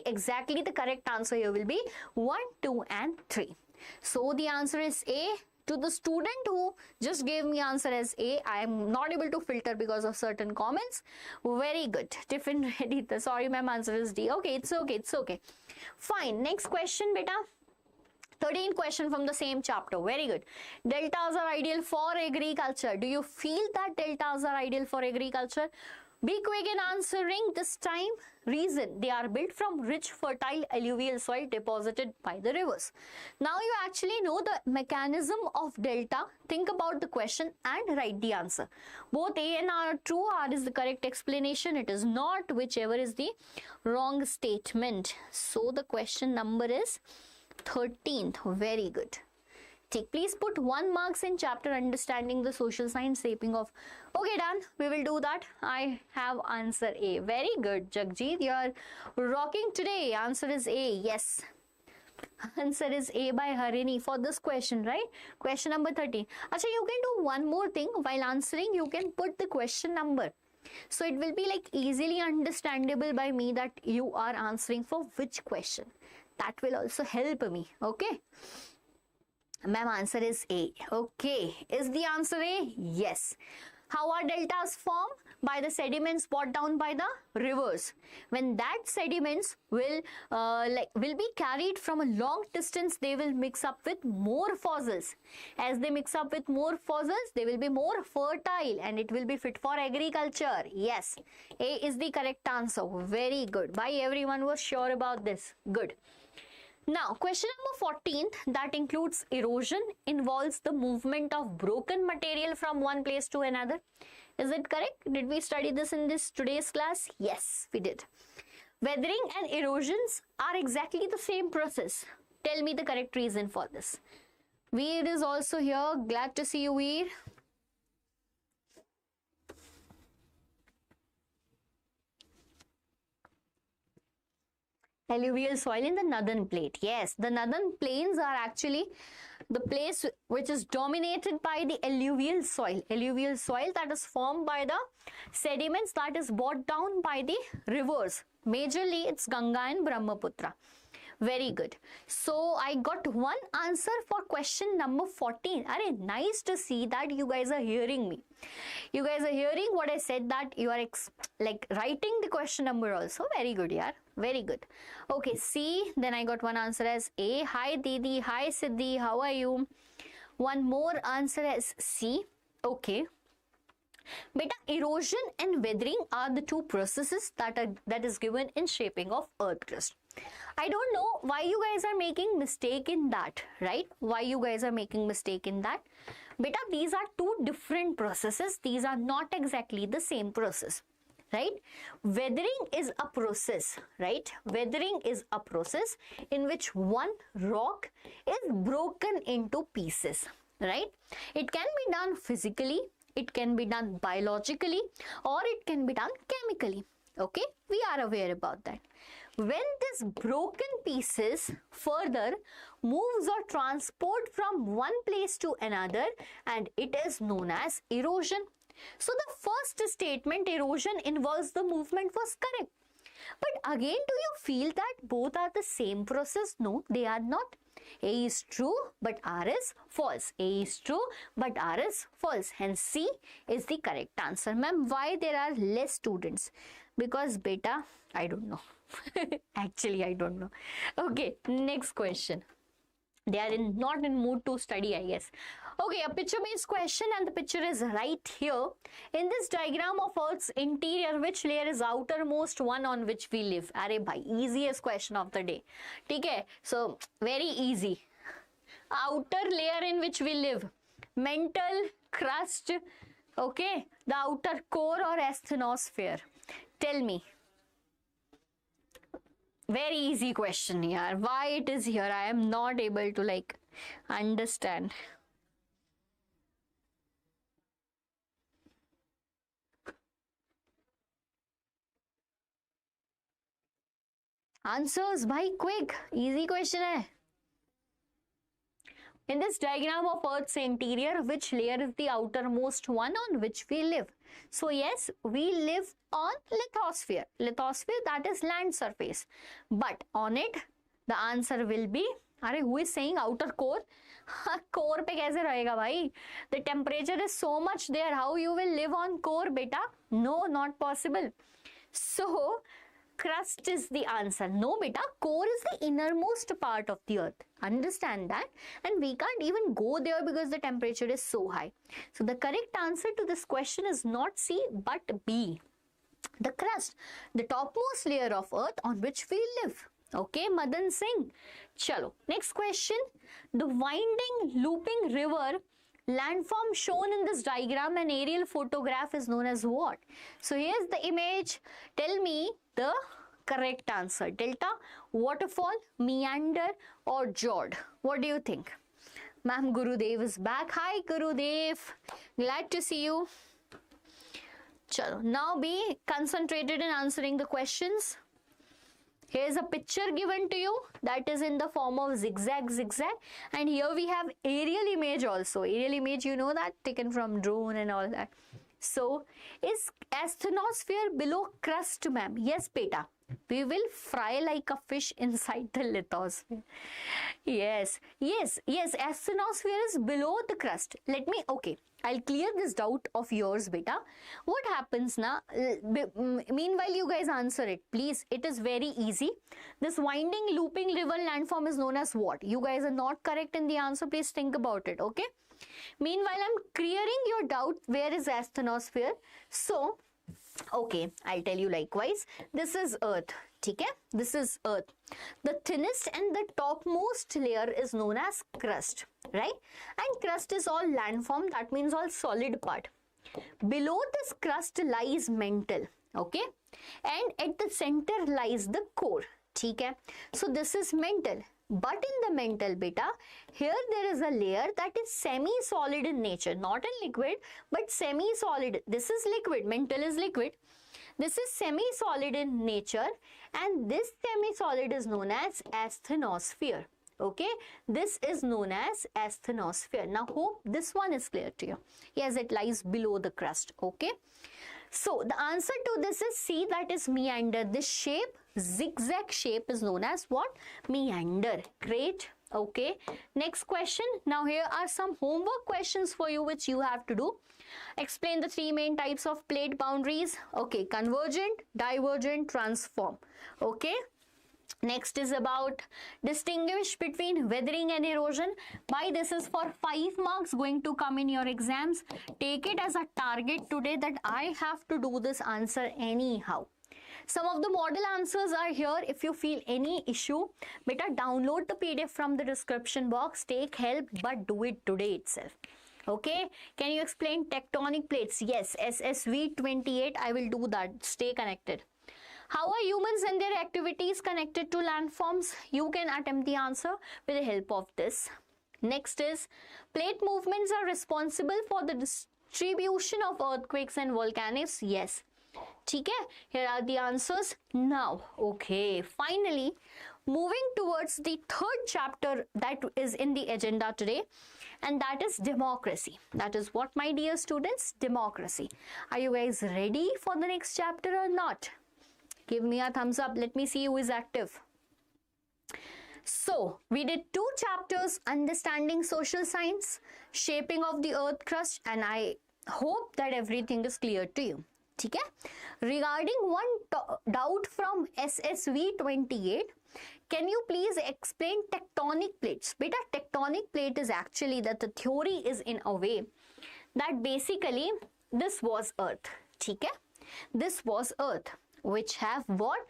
exactly the correct answer here will be 1, 2 and 3. So the answer is A. To the student who just gave me answer as A, I am not able to filter because of certain comments. Very good. Tiffin ready. Sorry, ma'am, answer is D. Okay, it's okay, it's okay. Fine. Next question, beta. 13th question from the same chapter. Very good. Deltas are ideal for agriculture. Do you feel that deltas are ideal for agriculture? Be quick in answering this time. Reason: they are built from rich, fertile alluvial soil deposited by the rivers. Now you actually know the mechanism of delta. Think about the question and write the answer. Both A and R are true. R is the correct explanation. It is not, whichever is the wrong statement. So the question number is 13th. Very good. Please put 1 marks in chapter understanding the social science shaping of. Okay, done. We will do that. I have answer A. Very good, Jagjit. You are rocking today. Answer is A. Yes. Answer is A by Harini for this question, right? Question number 13. Acha, you can do one more thing. While answering, you can put the question number. So it will be like easily understandable by me that you are answering for which question. That will also help me. Okay. Ma'am, answer is A. Okay. Is the answer A? Yes. How are deltas formed? By the sediments brought down by the rivers. When that sediments will be carried from a long distance, they will mix up with more fossils. As they mix up with more fossils, they will be more fertile and it will be fit for agriculture. Yes. A is the correct answer. Very good. Why everyone was sure about this? Good. Now, question number 14th, that includes erosion, involves the movement of broken material from one place to another. Is it correct? Did we study this in today's class? Yes, we did. Weathering and erosions are exactly the same process. Tell me the correct reason for this. Veer is also here. Glad to see you, Veer. Alluvial soil in the northern plate. Yes, the northern plains are actually the place which is dominated by the alluvial soil. Alluvial soil that is formed by the sediments that is brought down by the rivers. Majorly, it's Ganga and Brahmaputra. Very good. So, I got one answer for question number 14. Arey, nice to see that you guys are hearing me. You guys are hearing what I said, that you are writing the question number also. Very good, yaar. Very good. Okay, C. Then I got one answer as A. Hi, Didi. Hi, Siddhi. How are you? One more answer is C. Okay. Beta, erosion and weathering are the two processes that is given in shaping of earth crust. I don't know why you guys are making mistake in that, right? Why you guys are making mistake in that? Beta, these are two different processes. These are not exactly the same process, right? Weathering is a process, right? Weathering is a process in which one rock is broken into pieces, right? It can be done physically, it can be done biologically, or it can be done chemically. Okay, we are aware about that. When this broken pieces further moves or transport from one place to another, and it is known as erosion. So the first statement, erosion involves the movement, was correct. But again, do you feel that both are the same process? No, they are not. A is true, but R is false. A is true, but R is false. Hence, C is the correct answer. Ma'am, why there are less students? Because beta, I don't know. Actually, I don't know. Okay, next question. They are not in mood to study, I guess. Okay, a picture-based question, and the picture is right here. In this diagram of Earth's interior, which layer is outermost one on which we live? Arey bhai, easiest question of the day. Okay, so very easy. Outer layer in which we live. Mantle, crust, okay, the outer core or asthenosphere. Tell me. Very easy question here. Why it is here? I am not able to understand. Answers, bhai, quick. Easy question hai. In this diagram of Earth's interior, which layer is the outermost one on which we live? So yes, we live on lithosphere. Lithosphere, that is land surface. But on it, the answer will be, who is saying outer core? Core pe kaise rahega bhai? The temperature is so much there. How you will live on core, beta? No, not possible. So, crust is the answer. No, beta, core is the innermost part of the earth. Understand that? And we can't even go there because the temperature is so high. So the correct answer to this question is not C but B. The crust, the topmost layer of earth on which we live. Okay, Madan Singh. Chalo. Next question. The winding, looping river landform shown in this diagram and aerial photograph is known as what? So here's the image. Tell me the correct answer. Delta, waterfall, meander or Jord. What do you think? Ma'am, Gurudev is back. Hi Gurudev. Glad to see you. Chalo. Now be concentrated in answering the questions. Here's a picture given to you that is in the form of zigzag, and here we have aerial image also. Aerial image, you know that, taken from drone and all that. So, is asthenosphere below crust, ma'am? Yes, beta. We will fry like a fish inside the lithosphere. Yes, asthenosphere is below the crust. I'll clear this doubt of yours, beta. What happens now? Meanwhile, you guys answer it, please. It is very easy. This winding, looping river landform is known as what? You guys are not correct in the answer. Please think about it, okay? Meanwhile, I'm clearing your doubt. Where is asthenosphere? So, okay, I'll tell you likewise. This is Earth. Okay? This is Earth. The thinnest and the topmost layer is known as crust, right? And crust is all landform, that means all solid part. Below this crust lies mantle, okay? And at the center lies the core, okay? So this is mantle. But in the mantle, beta, here there is a layer that is semi-solid in nature, not in liquid, but semi-solid. This is liquid, mantle is liquid. This is semi-solid in nature, and this semi-solid is known as asthenosphere. Okay, this is known as asthenosphere. Now, hope this one is clear to you. Yes, it lies below the crust. Okay, so the answer to this is C, that is meander. This shape, zigzag shape, is known as what? Meander. Great. Okay, next question. Now here are some homework questions for you which you have to do. Explain the three main types of plate boundaries. Okay, convergent, divergent, transform. Okay, Next is about distinguish between weathering and erosion. Why this is for 5 marks going to come in your exams. Take it as a target today that I have to do this answer anyhow. Some of the model answers are here. If you feel any issue, better download the PDF from the description box. Take help, but do it today itself. Okay, can you explain tectonic plates? Yes, SSV 28. I will do that. Stay connected. How are humans and their activities connected to landforms? You can attempt the answer with the help of this. Next is plate movements are responsible for the distribution of earthquakes and volcanoes. Yes. Okay, here are the answers now. Okay, finally moving towards the third chapter that is in the agenda today, and that is democracy. That is what, my dear students, democracy. Are you guys ready for the next chapter or not? Give me a thumbs up. Let me see who is active. So, we did 2 chapters, understanding social science, shaping of the earth crust, and I hope that everything is clear to you. Okay? Regarding one doubt from SSV 28, can you please explain tectonic plates? Beta, tectonic plate is actually that the theory is in a way that basically this was earth. Okay? This was earth, which have what?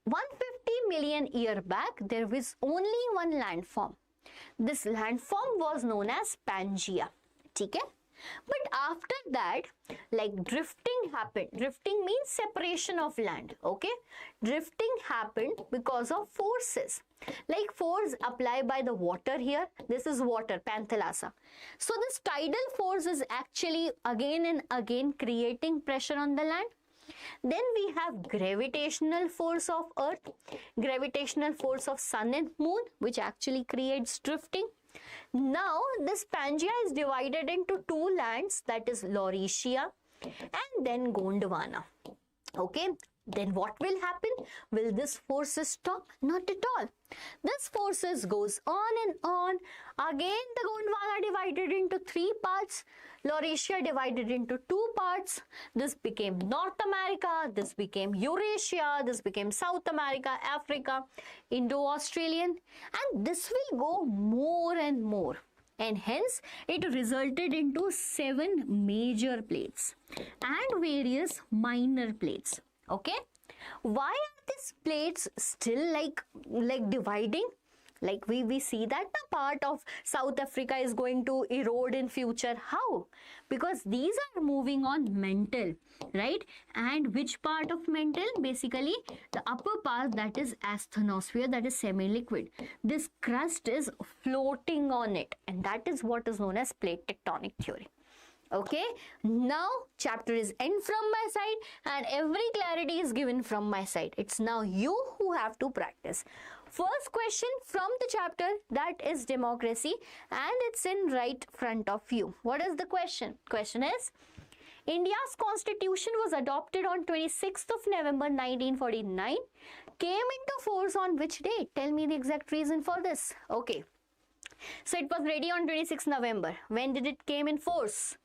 150 million year back, there was only one landform. This landform was known as Pangea. Okay? But after that, like drifting happened. Drifting means separation of land. Okay? Drifting happened because of forces. Like force applied by the water here. This is water, Panthalassa. So this tidal force is actually again and again creating pressure on the land. Then we have gravitational force of earth, gravitational force of sun and moon, which actually creates drifting. Now this Pangea is divided into 2 lands, that is Laurasia and then Gondwana. Okay, then what will happen? Will this forces stop? Not at all. This forces goes on and on. Again the Gondwana divided into 3 parts. Laurasia divided into 2 parts. This became North America, this became Eurasia, this became South America, Africa, Indo-Australian, and this will go more and more. And hence it resulted into 7 major plates and various minor plates. Okay? Why are these plates still like dividing? Like we see that the part of South Africa is going to erode in future. How? Because these are moving on mantle, right? And which part of mantle? Basically the upper part, that is asthenosphere, that is semi-liquid. This crust is floating on it, and that is what is known as plate tectonic theory. Okay, now chapter is end from my side and every clarity is given from my side. It's now you who have to practice. First question from the chapter, that is democracy, and it's in right front of you. What is the question? Question is, India's constitution was adopted on 26th of November 1949. Came into force on which date? Tell me the exact reason for this. Okay. So it was ready on 26th November. When did it came in force?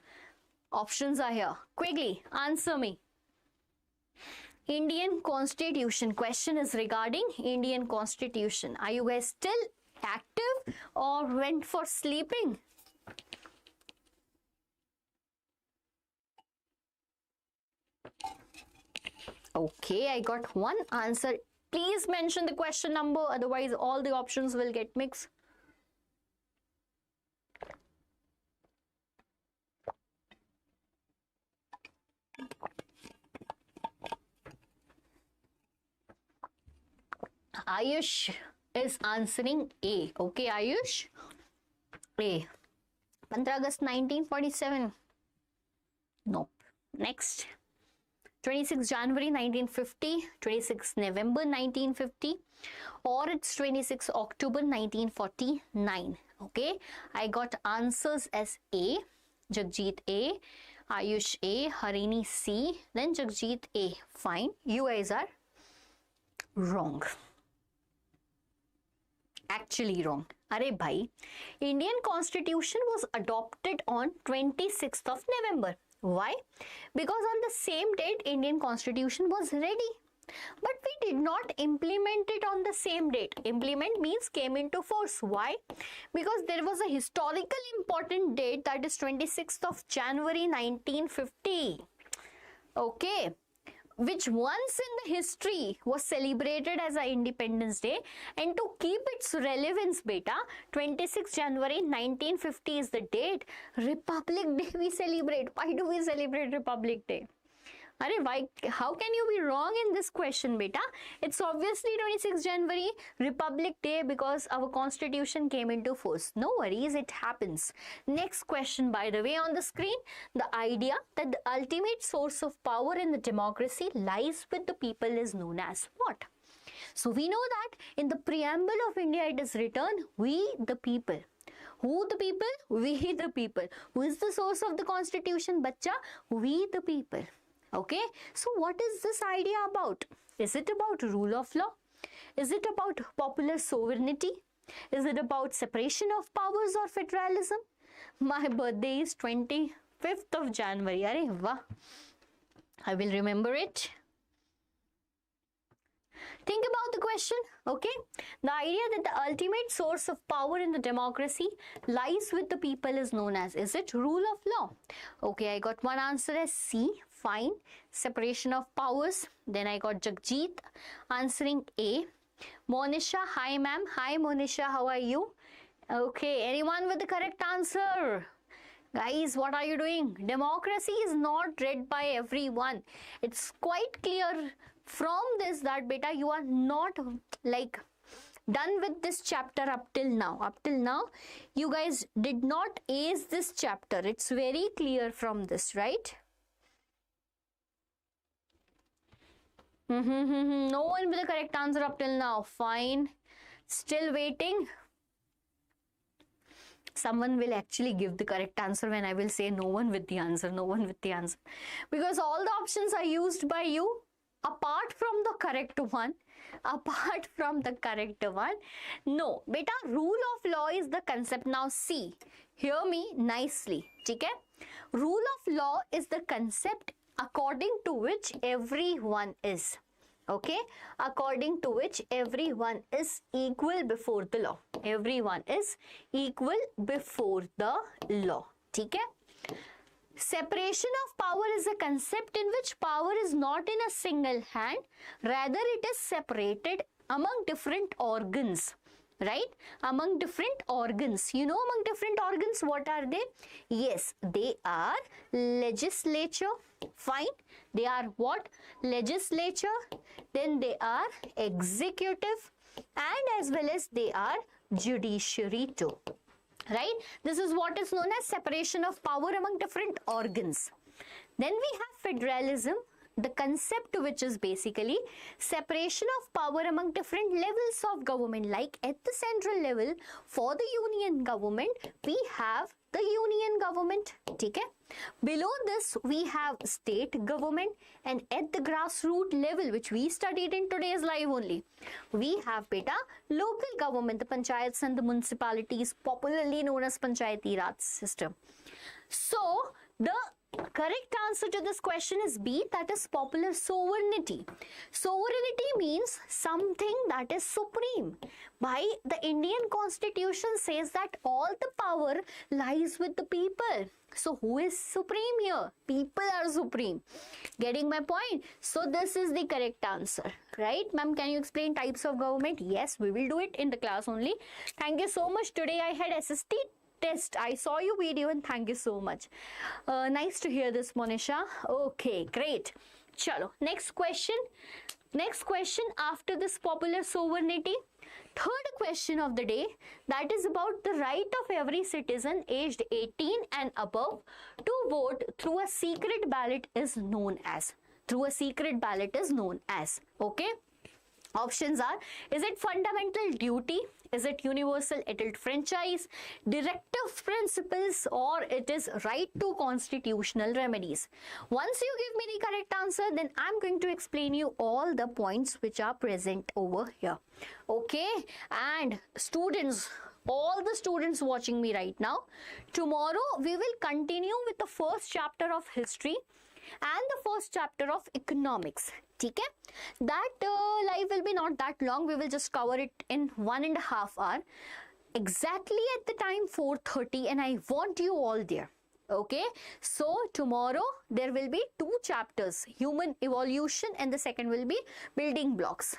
Options are here. Quickly, answer me. Indian Constitution. Question is regarding Indian Constitution. Are you guys still active or went for sleeping? Okay, I got one answer. Please mention the question number, otherwise all the options will get mixed. Ayush is answering A. Okay, Ayush. A. 15 August 1947. Nope. Next. 26 January 1950, 26 November 1950, or it's 26 October 1949. Okay, I got answers as A, Jagjit A, Ayush A, Harini C, then Jagjit A. Fine, you guys are wrong. Actually wrong. Arey bhai, Indian Constitution was adopted on 26th of November. Why? Because on the same date, Indian Constitution was ready. but we did not implement it on the same date. Implement means came into force. Why? Because there was a historical important date, that is 26th of January 1950. Okay, which once in the history was celebrated as a Independence Day, and to keep its relevance, beta, 26 January 1950 is the date. Republic Day we celebrate. Why do we celebrate Republic Day? Why? How can you be wrong in this question, beta? It's obviously 26 January, Republic Day, because our constitution came into force. No worries, it happens. Next question, by the way, on the screen. The idea that the ultimate source of power in the democracy lies with the people is known as what? So we know that in the preamble of India it is written, we the people. Who the people? We the people. Who is the source of the constitution, bacha? We the people. Okay, so what is this idea about? Is it about rule of law? Is it about popular sovereignty? Is it about separation of powers or federalism? My birthday is 25th of January. Arey wah. I will remember it. Think about the question, okay? The idea that the ultimate source of power in the democracy lies with the people is known as, is it rule of law? Okay, I got one answer as C, fine. Separation of powers. Then I got Jagjit answering A. Monisha, hi ma'am. Hi Monisha, how are you? Okay, anyone with the correct answer? Guys, what are you doing? Democracy is not read by everyone. It's quite clear from this that beta you are not like done with this chapter up till now. Up till now, you guys did not ace this chapter. It's very clear from this, right? No one with the correct answer up till now. Fine. Still waiting. Someone will actually give the correct answer when I will say no one with the answer. No one with the answer. Because all the options are used by you. Apart from the correct one, no, beta, rule of law is the concept. Now see, hear me nicely, okay? Rule of law is the concept according to which everyone is, okay? According to which everyone is equal before the law. Everyone is equal before the law, okay? Separation of power is a concept in which power is not in a single hand, rather it is separated among different organs, right? Among different organs. You know among different organs, what are they? Yes, they are legislature, fine. They are what? Legislature, then they are executive, and as well as they are judiciary too. Right? This is what is known as separation of power among different organs. Then we have federalism, the concept which is basically separation of power among different levels of government. Like at the central level, for the union government, we have the union government. Okay? Below this, we have state government, and at the grassroots level, which we studied in today's live only, we have beta local government, the panchayats and the municipalities, popularly known as Panchayati Raj system. So the correct answer to this question is B, that is popular sovereignty. Sovereignty means something that is supreme. By the Indian Constitution says that all the power lies with the people. So who is supreme here? People are supreme. Getting my point? So this is the correct answer, right? Ma'am, can you explain types of government? Yes, we will do it in the class only. Thank you so much. Today I had SST test. I saw your video and thank you so much. Nice to hear this, Monisha. Okay, great. Chalo, next question. Next question after this popular sovereignty. Third question of the day, that is about the right of every citizen aged 18 and above to vote through a secret ballot is known as. Through a secret ballot is known as. Okay? Options are, is it fundamental duty? Is it universal adult franchise, directive principles, or it is right to constitutional remedies? Once you give me the correct answer, then I'm going to explain you all the points which are present over here. Okay, and students, all the students watching me right now, tomorrow we will continue with the first chapter of history. and the first chapter of economics. Okay, that live will be not that long. We will just cover it in 1.5 hours, exactly at the time 4:30, and I want you all there. Okay, so tomorrow there will be 2 chapters, human evolution, and the second will be building blocks.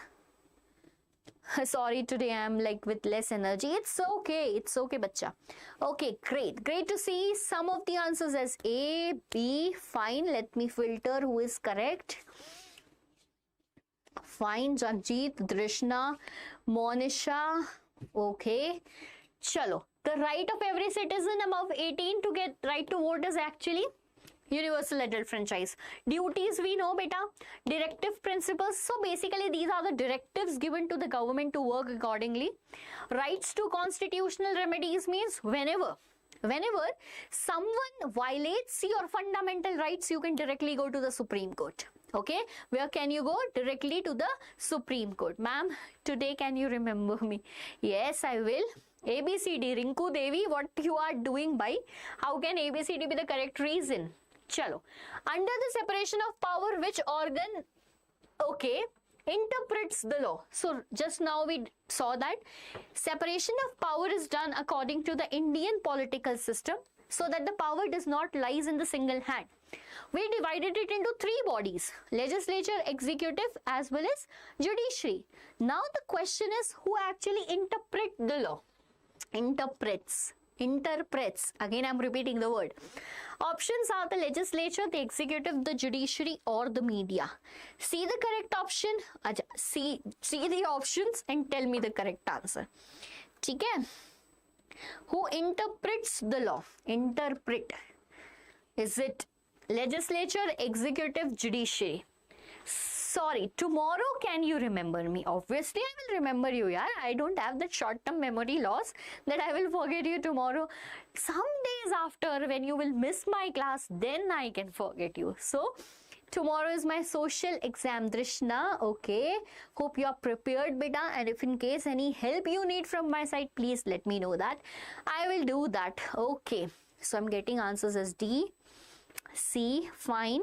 Sorry, today I'm like with less energy. It's okay, bacha. Okay, great to see some of the answers as A, B. Fine, let me filter who is correct. Fine, Jagjit, Drishna, Monisha. Okay, chalo. The right of every citizen above 18 to get right to vote is actually universal adult franchise. Duties we know, beta. Directive principles. So basically these are the directives given to the government to work accordingly. Rights to constitutional remedies means whenever someone violates your fundamental rights, you can directly go to the Supreme Court. Okay, where can you go? Directly to the Supreme Court. Ma'am, today can you remember me? Yes, I will. ABCD, Rinku Devi, what you are doing by? How can ABCD be the correct reason? Chalo. Under the separation of power, which organ, okay, interprets the law? So just now we saw that separation of power is done according to the Indian political system, so that the power does not lies in the single hand. We divided it into 3 bodies: legislature, executive, as well as judiciary. Now the question is, who actually interpret the law? Interprets. Again, I'm repeating the word. Options are the legislature, the executive, the judiciary, or the media. See the correct option. See the options and tell me the correct answer. Okay? Who interprets the law? Interpret. Is it legislature, executive, judiciary? Sorry, tomorrow can you remember me? Obviously, I will remember you, yaar. I don't have that short-term memory loss that I will forget you tomorrow. Some days after, when you will miss my class, then I can forget you. So, tomorrow is my social exam, Drishna. Okay, hope you are prepared, beta. And if in case any help you need from my side, please let me know that. I will do that. Okay, so I'm getting answers as D, C, fine.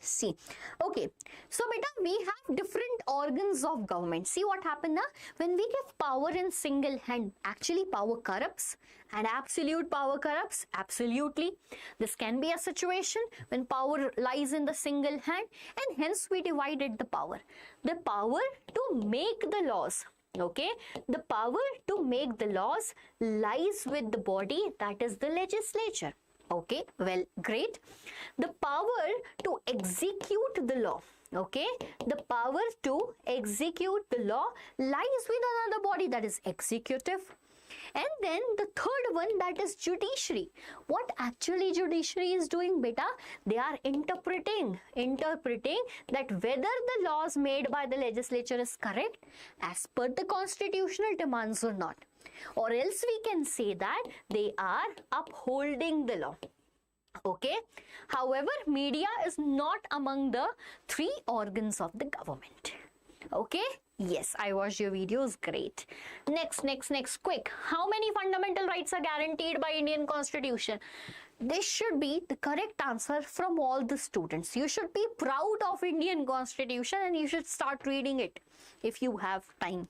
C. Okay, so beta, we have different organs of government. See what happened now? When we give power in single hand, actually power corrupts, and absolute power corrupts. Absolutely. This can be a situation when power lies in the single hand, and hence we divided the power. The power to make the laws. Okay, the power to make the laws lies with the body, that is the legislature. Okay, well, great. The power to execute the law, okay, the power to execute the law lies with another body, that is executive. And then the third one, that is judiciary. What actually judiciary is doing, beta? They are interpreting that whether the laws made by the legislature is correct as per the constitutional demands or not. Or else we can say that they are upholding the law. Okay. However, media is not among the 3 organs of the government. Okay. Yes, I watched your videos. Great. Next, quick. How many fundamental rights are guaranteed by Indian Constitution? This should be the correct answer from all the students. You should be proud of Indian Constitution and you should start reading it if you have time.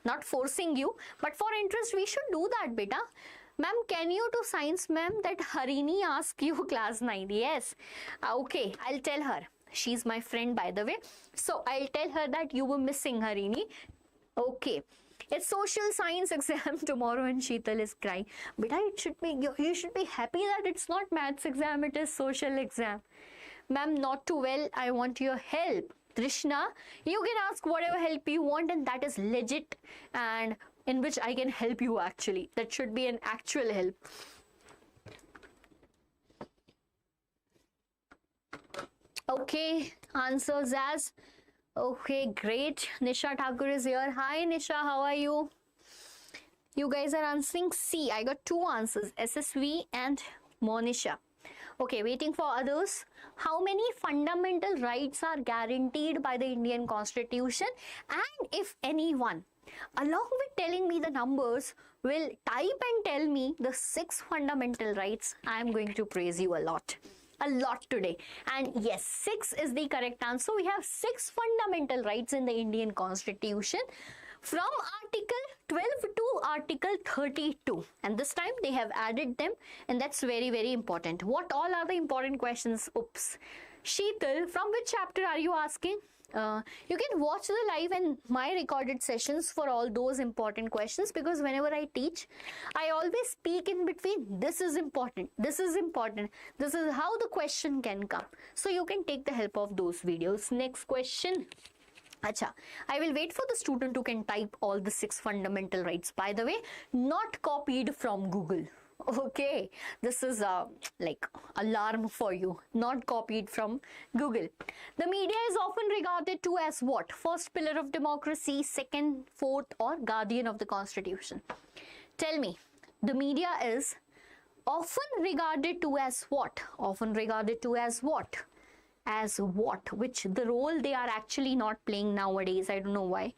Not forcing you, but for interest, we should do that, beta. Ma'am, can you do science, ma'am? That Harini asked you class 9. Yes. Okay, I'll tell her. She's my friend, by the way. So I'll tell her that you were missing, Harini. Okay. It's social science exam tomorrow and Sheetal is crying. But you should be happy that it's not maths exam, it is social exam. Ma'am, not too well. I want your help. Trishna, you can ask whatever help you want and that is legit and in which I can help you actually. That should be an actual help. Okay, answers as, okay, great. Nisha Thakur is here. Hi Nisha, how are you? You guys are answering C. I got 2 answers, SSV and Monisha. Okay, waiting for others. How many fundamental rights are guaranteed by the Indian Constitution? And if anyone, along with telling me the numbers, will type and tell me the 6 fundamental rights, I am going to praise you a lot today. And yes, 6 is the correct answer. We have 6 fundamental rights in the Indian Constitution, from Article 12 to Article 32, and this time they have added them, and that's very, very important. What all are the important questions? Oops. Sheetal, from which chapter are you asking? You can watch the live and my recorded sessions for all those important questions, because whenever I teach, I always speak in between. This is important. This is important. This is how the question can come. So you can take the help of those videos. Next question. Acha, I will wait for the student who can type all the 6 fundamental rights. By the way, not copied from Google. Okay, this is like alarm for you. Not copied from Google. The media is often regarded to as what? First pillar of democracy, second, fourth, or guardian of the Constitution. Tell me, the media is often regarded to as what? Often regarded to as what? As what? Which the role they are actually not playing nowadays. I don't know why.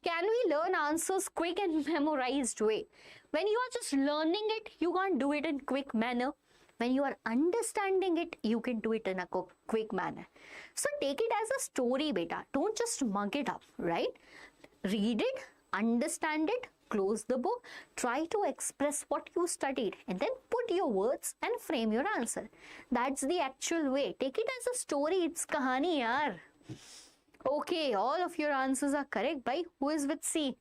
Can we learn answers quick and memorized way? When you are just learning it, you can't do it in quick manner. When you are understanding it, you can do it in a quick manner. So take it as a story, beta. Don't just mug it up, right? Read it, understand it, close the book, try to express what you studied, and then put your words and frame your answer. That's the actual way. Take it as a story. It's kahani, yaar. Okay, all of your answers are correct. Bhai, who is with C?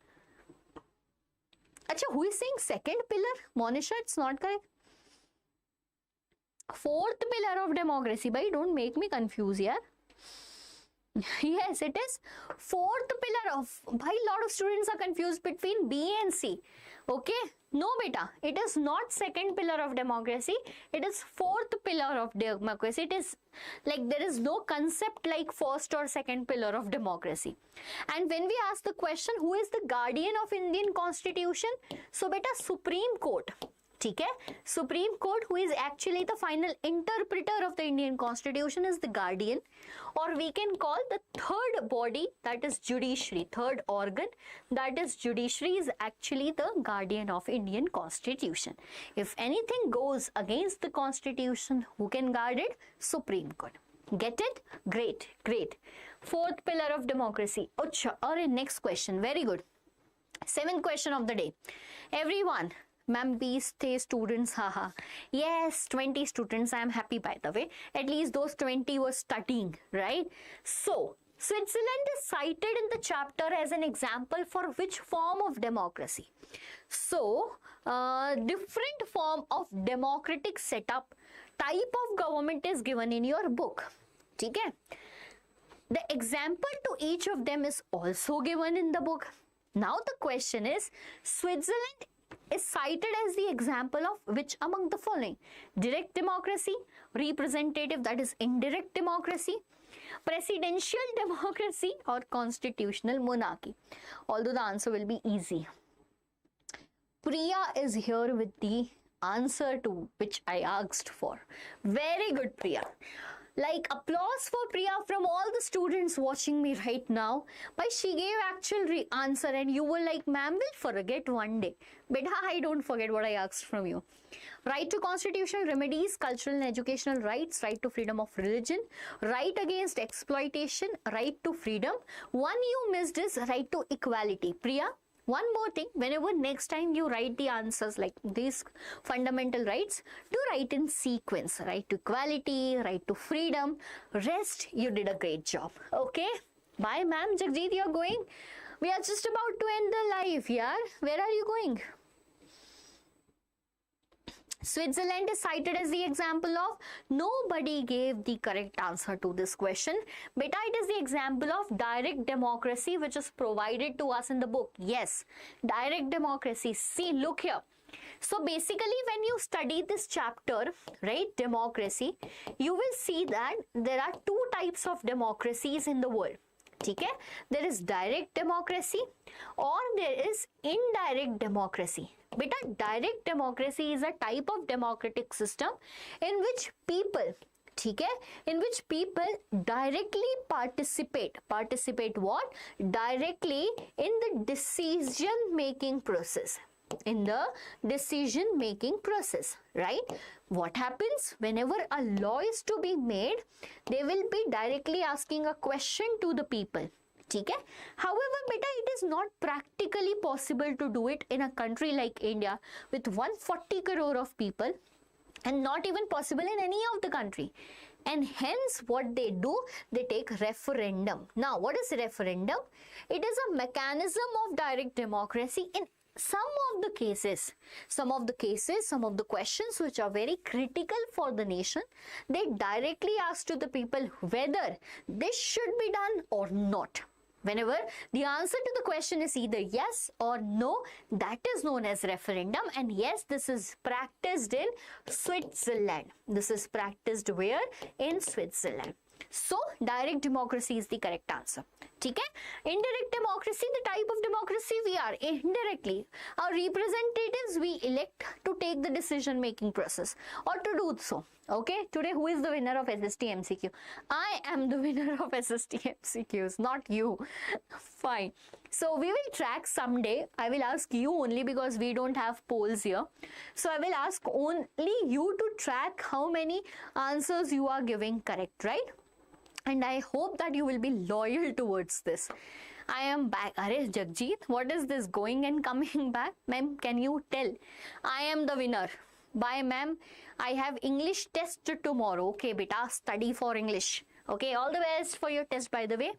Acha, who is saying second pillar? Monisha, it's not correct. Fourth pillar of democracy. Bhai, don't make me confuse, yaar. Yes, it is fourth pillar of. Bhai, lot of students are confused between B and C. Okay, no beta, it is not second pillar of democracy. It is fourth pillar of democracy. It is like there is no concept like first or second pillar of democracy. And when we ask the question, who is the guardian of Indian Constitution? So beta, Supreme Court. ठीक है, Supreme Court, who is actually the final interpreter of the Indian Constitution, is the guardian, or we can call the third body, that is judiciary, third organ, that is judiciary, is actually the guardian of Indian Constitution. If anything goes against the Constitution, who can guard it? Supreme Court. Get it? Great, great. Fourth pillar of democracy. Achha, or next question. Very good. 7th question of the day. Everyone. Ma'am, these students, haha. Yes, 20 students. I am happy, by the way. At least those 20 were studying, right? So, Switzerland is cited in the chapter as an example for which form of democracy? So, different form of democratic setup, type of government is given in your book. Okay? The example to each of them is also given in the book. Now, the question is, Switzerland is cited as the example of which among the following? Direct democracy, representative, that is indirect democracy, presidential democracy, or constitutional monarchy. Although the answer will be easy. Priya is here with the answer to which I asked for. Very good, Priya. Like, applause for Priya from all the students watching me right now. But she gave actual answer and you were like, ma'am, will forget one day. Beta, I don't forget what I asked from you. Right to constitutional remedies, cultural and educational rights, right to freedom of religion, right against exploitation, right to freedom. One you missed is right to equality. Priya, one more thing, whenever next time you write the answers like these fundamental rights, do write in sequence. Right to equality, right to freedom, rest, you did a great job. Okay? Bye, ma'am. Jagjit, you're going? We are just about to end the live, yeah? Where are you going? Switzerland is cited as the example of. Nobody gave the correct answer to this question. Beta, it is the example of direct democracy which is provided to us in the book. Yes, direct democracy. See, look here. So basically when you study this chapter, right, democracy, you will see that there are 2 types of democracies in the world. Okay? There is direct democracy or there is indirect democracy. Beta, direct democracy is a type of democratic system in which people ठीक है, in which people directly participate what? Directly in the decision making process, in the decision making process, right? What happens whenever a law is to be made? They will be directly asking a question to the people, ठीक है. However, beta, it is not practically possible to do it in a country like India with 140 crore of people, and not even possible in any of the country. And hence what they do, they take referendum. Now what is referendum? It is a mechanism of direct democracy in some of the cases, some of the questions which are very critical for the nation. They directly ask to the people whether this should be done or not. Whenever the answer to the question is either yes or no, that is known as referendum. And yes, this is practiced in Switzerland. This is practiced where? In Switzerland. So direct democracy is the correct answer. ठीक है. Indirect democracy, the type of democracy we are indirectly, our representatives we elect to take the decision making process or to do so. Okay, today who is the winner of SST MCQ? I am the winner of SST MCQs, not you. Fine. So we will track someday. I will ask you only because we don't have polls here. So I will ask only you to track how many answers you are giving correct, right? And I hope that you will be loyal towards this. I am back. Arey Jagjit, what is this going and coming back? Ma'am, can you tell? I am the winner. Bye, ma'am. I have English test tomorrow. Okay, beta, study for English. Okay, all the best for your test, by the way.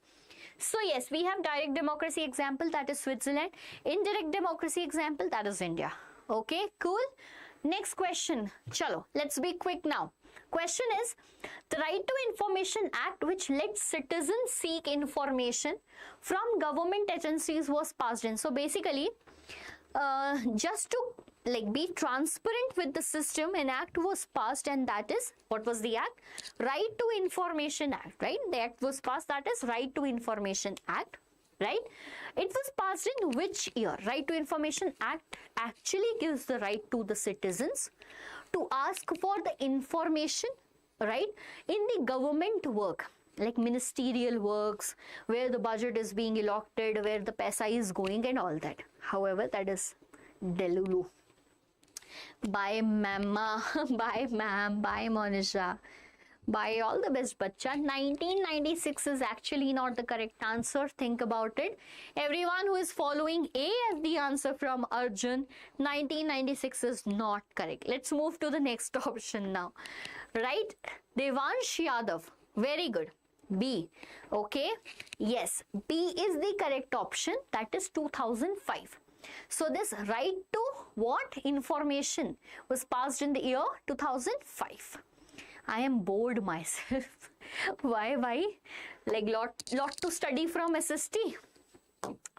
So yes, we have direct democracy example, that is Switzerland. Indirect democracy example, that is India. Okay, cool. Next question. Chalo, let's be quick now. Question is, the Right to Information Act, which lets citizens seek information from government agencies, was passed in. So basically, just to be transparent with the system, an act was passed, and that is, what was the act? Right to Information Act, right? The act was passed, that is Right to Information Act, right? It was passed in which year? Right to Information Act actually gives the right to the citizens to ask for the information, right, in the government work, like ministerial works, where the budget is being allotted, where the paisa is going and all that. However, that is Delulu. Bye, mama. Bye, ma'am. Bye, Monisha. Bye, all the best, bacha. 1996 is actually not the correct answer. Think about it. Everyone who is following A as the answer from Arjun, 1996 is not correct. Let's move to the next option now. Right? Devansh Yadav. Very good. B. Okay. Yes. B is the correct option. That is 2005. So this right to what? Information was passed in the year 2005. I am bored myself. Why? Like lot to study from SST.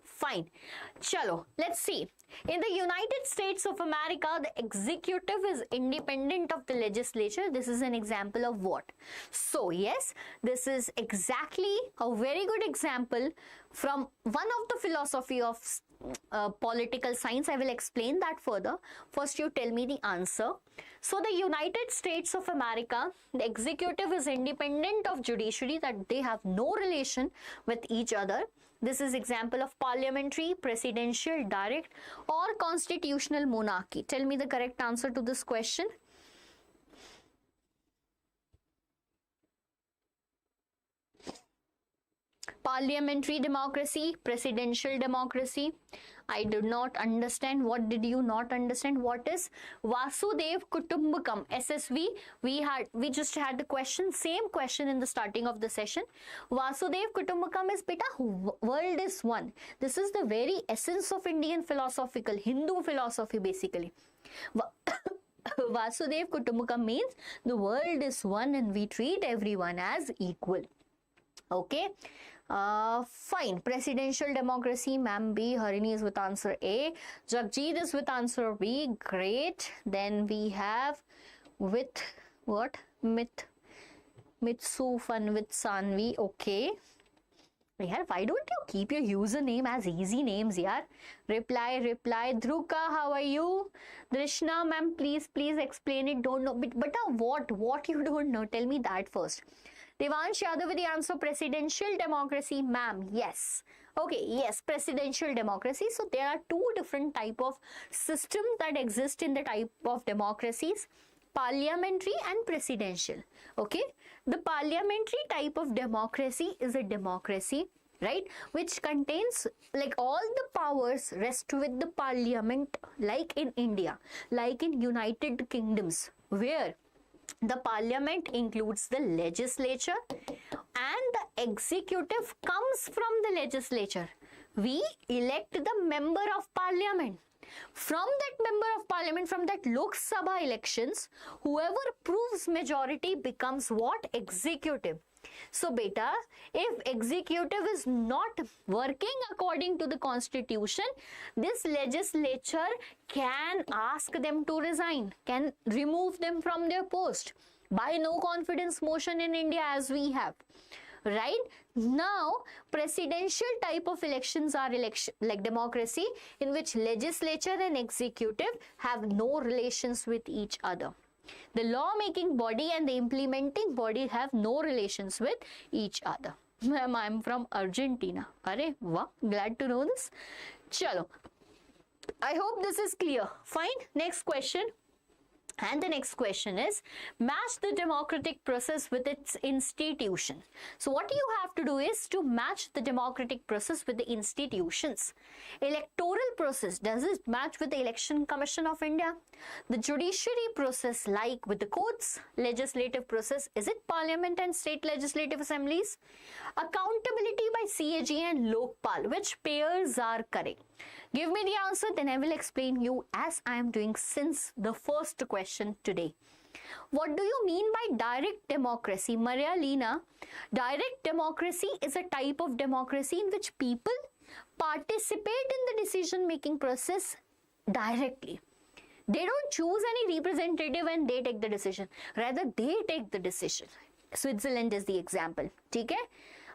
Fine. Chalo, let's see. In the United States of America, the executive is independent of the legislature. This is an example of what? So yes, this is exactly a very good example from one of the philosophy of political science. I will explain that further. First, you tell me the answer. So the United States of America, the executive is independent of judiciary, that they have no relation with each other. This is example of parliamentary, presidential, direct or constitutional monarchy. Tell me the correct answer to this question. Parliamentary democracy, presidential democracy. I did not understand. What did you not understand? What is Vasudev Kutumbakam? SSV. We just had the question, same question in the starting of the session. Vasudev Kutumbakam is beta, world is one. This is the very essence of Indian philosophical, Hindu philosophy basically. Vasudev Kutumbakam means the world is one and we treat everyone as equal. Okay. Fine. Presidential democracy, ma'am. B. Harini is with answer A. Jagjit is with answer B. Great. Then we have with what? Mitsu fun with Sanvi. Okay. यार, why don't you keep your username as easy names, yaar? Reply. Dhruka, how are you? Drishna, ma'am, please explain it. Don't know. But what you don't know? Tell me that first. Devansh Yadav with the answer, presidential democracy, ma'am. Yes. Okay, yes, presidential democracy. So there are two different type of systems that exist in the type of democracies. Parliamentary and presidential. Okay, the parliamentary type of democracy is a democracy, right, which contains like all the powers rest with the parliament, like in India, like in United Kingdoms, where the parliament includes the legislature and the executive comes from the legislature. We elect the member of parliament. From that member of parliament, from that Lok Sabha elections, whoever proves majority becomes what? Executive. So beta, if executive is not working according to the constitution, this legislature can ask them to resign, can remove them from their post by no confidence motion in India as we have. Right now, presidential type of elections are election like democracy, in which legislature and executive have no relations with each other. The lawmaking body and the implementing body have no relations with each other. Ma'am, I'm from Argentina. Arey, wow, glad to know this. Chalo. I hope this is clear. Fine. Next question. And the next question is, match the democratic process with its institution. So what you have to do is to match the democratic process with the institutions. Electoral process, does it match with the Election Commission of India? The judiciary process, like with the courts. Legislative process, is it parliament and state legislative assemblies? Accountability by CAG and Lokpal, which pairs are correct? Give me the answer, then I will explain you as I am doing since the first question today. What do you mean by direct democracy? Maria Lena, direct democracy is a type of democracy in which people participate in the decision-making process directly. They don't choose any representative and they take the decision. Rather, they take the decision. Switzerland is the example. Okay?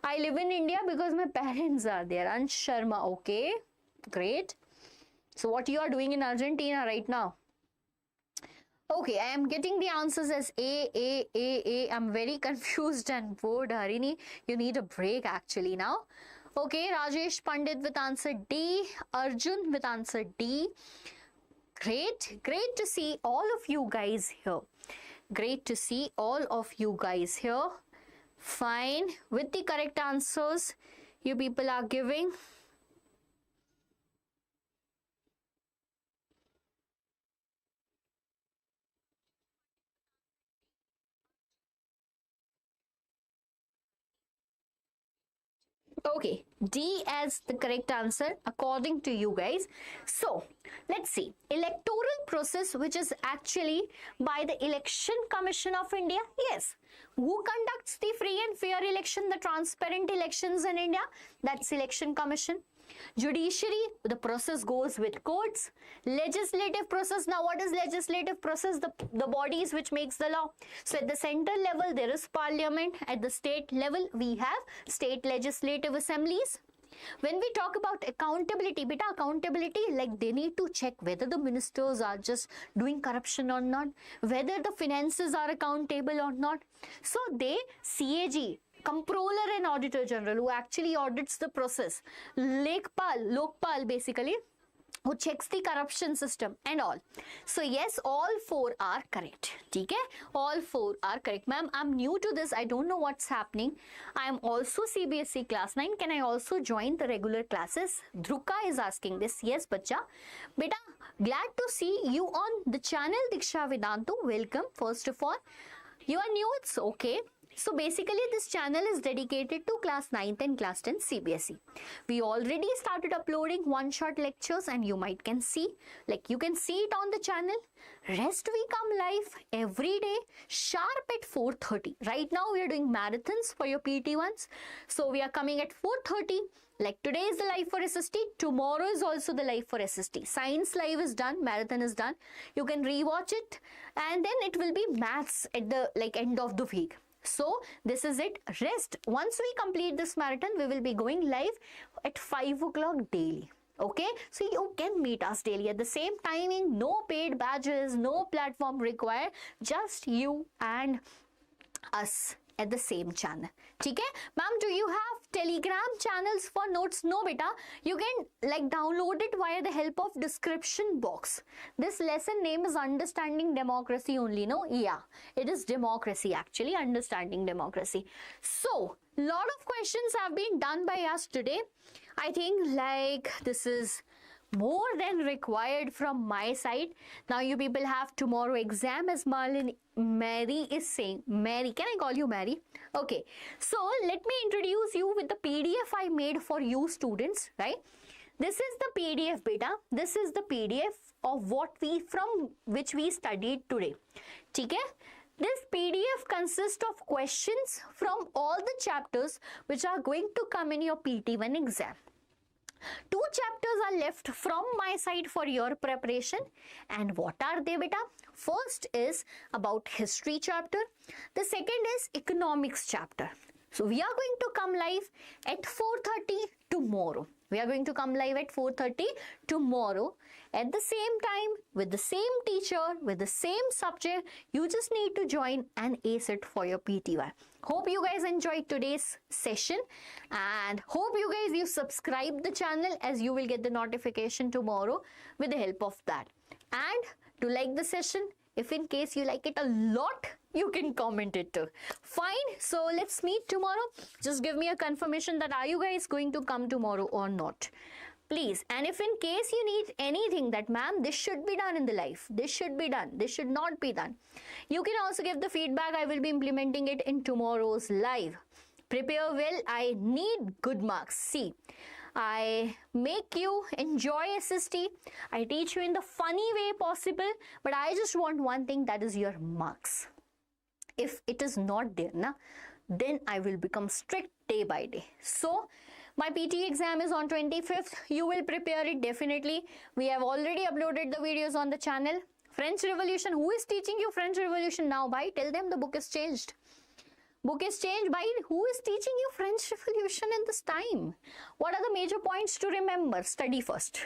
I live in India because my parents are there. Ansh Sharma, okay? Great. So what you are doing in Argentina right now? Okay, I am getting the answers as A. I'm very confused and bored, Harini. You need a break actually now. Okay, Rajesh Pandit with answer D. Arjun with answer D. Great to see all of you guys here. Great to see all of you guys here. Fine. With the correct answers you people are giving. Okay, D as the correct answer according to you guys. So, let's see. Electoral process, which is actually by the Election Commission of India. Yes. Who conducts the free and fair election, the transparent elections in India? That's Election Commission. Judiciary, the process goes with courts. Legislative process, now what is legislative process? The bodies which makes the law. So at the central level there is parliament, at the state level we have state legislative assemblies. When we talk about accountability, beta, accountability, like they need to check whether the ministers are just doing corruption or not, whether the finances are accountable or not. So they, CAG, Comptroller and Auditor General, who actually audits the process, Lokpal basically, who checks the corruption system and all. So yes, all four are correct. Okay? All four are correct. Ma'am, I'm new to this. I don't know what's happening. I am also CBSE class 9. Can I also join the regular classes? Dhruka is asking this. Yes, bacha. Beta, glad to see you on the channel Diksha Vedantu. Welcome. First of all, you are new. It's okay. So basically this channel is dedicated to class 9th and class 10 CBSE. We already started uploading one-shot lectures and you might can see, like you can see it on the channel. Rest we come live every day sharp at 4:30. Right now we are doing marathons for your PT1s. So we are coming at 4:30. Like today is the live for SST. Tomorrow is also the live for SST. Science live is done. Marathon is done. You can rewatch it. And then it will be maths at the end of the week. So this is it. Rest. Once we complete this marathon, we will be going live at 5 o'clock daily. Okay, so you can meet us daily at the same timing. No paid badges, no platform required, just you and us at the same channel. ठीक है ma'am, do you have telegram channels for notes? No beta, you can like download it via the help of description box. This lesson name is understanding democracy only. No, yeah, it is democracy, actually understanding democracy. So lot of questions have been done by us today. I think like this is more than required from my side. Now you people have tomorrow exam, as Mary is saying. Mary, can I call you Mary? Okay, so let me introduce you with the PDF I made for you students, right? This is the PDF beta. This is the PDF of from which we studied today. Okay? This PDF consists of questions from all the chapters which are going to come in your PT-1 exam. 2 chapters are left from my side for your preparation. And what are they, beta? First is about history chapter. The second is economics chapter. So we are going to come live at 4:30 tomorrow. We are going to come live at 4:30 tomorrow at the same time with the same teacher, with the same subject. You just need to join and ace it for your PT-1. Hope you guys enjoyed today's session and hope you subscribe the channel, as you will get the notification tomorrow with the help of that. And to like the session, if in case you like it a lot, you can comment it too. Fine, so let's meet tomorrow. Just give me a confirmation that are you guys going to come tomorrow or not, please. And if in case you need anything that ma'am, this should be done in the life, this should be done, this should not be done, you can also give the feedback. I will be implementing it in tomorrow's live. Prepare well. I need good marks. See, I make you enjoy SST. I teach you in the funny way possible, but I just want one thing, that is your marks. If it is not there, then I will become strict day by day. So my PT exam is on 25th. You will prepare it definitely. We have already uploaded the videos on the channel. French Revolution. Who is teaching you French Revolution now? Bhai, tell them the book is changed. Book is changed. By who is teaching you French Revolution in this time? What are the major points to remember? Study first.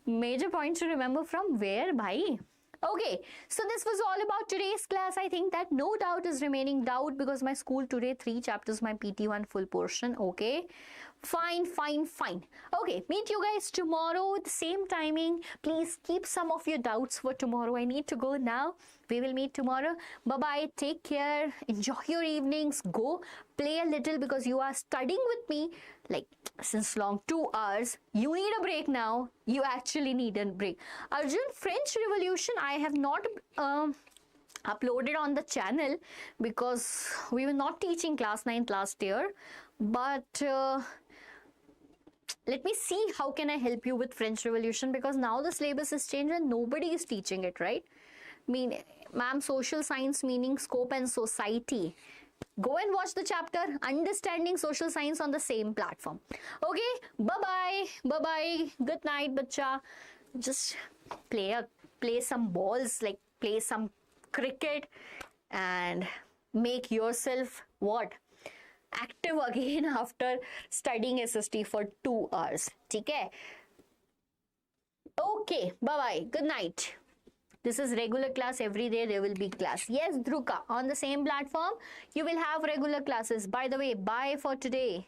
Major points to remember from where, bhai? Okay, so this was all about today's class. I think that no doubt is remaining doubt because my school today 3 chapters, my PT-1 full portion. Okay, fine. Okay, meet you guys tomorrow at the same timing. Please keep some of your doubts for tomorrow. I need to go now. We will meet tomorrow. Bye-bye. Take care. Enjoy your evenings. Go play a little because you are studying with me like since long 2 hours. You need a break now. You actually need a break. Arjun, French Revolution, I have not uploaded on the channel because we were not teaching class 9th last year. But let me see how can I help you with French Revolution, because now the syllabus is changed and nobody is teaching it, right? Ma'am, social science meaning scope and society. Go and watch the chapter Understanding Social Science on the same platform. Okay, bye-bye. Good night, bacha. Just play some balls, like play some cricket and make yourself what? Active again after studying SST for 2 hours. Okay? Okay, bye-bye. Good night. This is regular class. Every day there will be class. Yes, Dhruka, on the same platform, you will have regular classes. By the way, bye for today.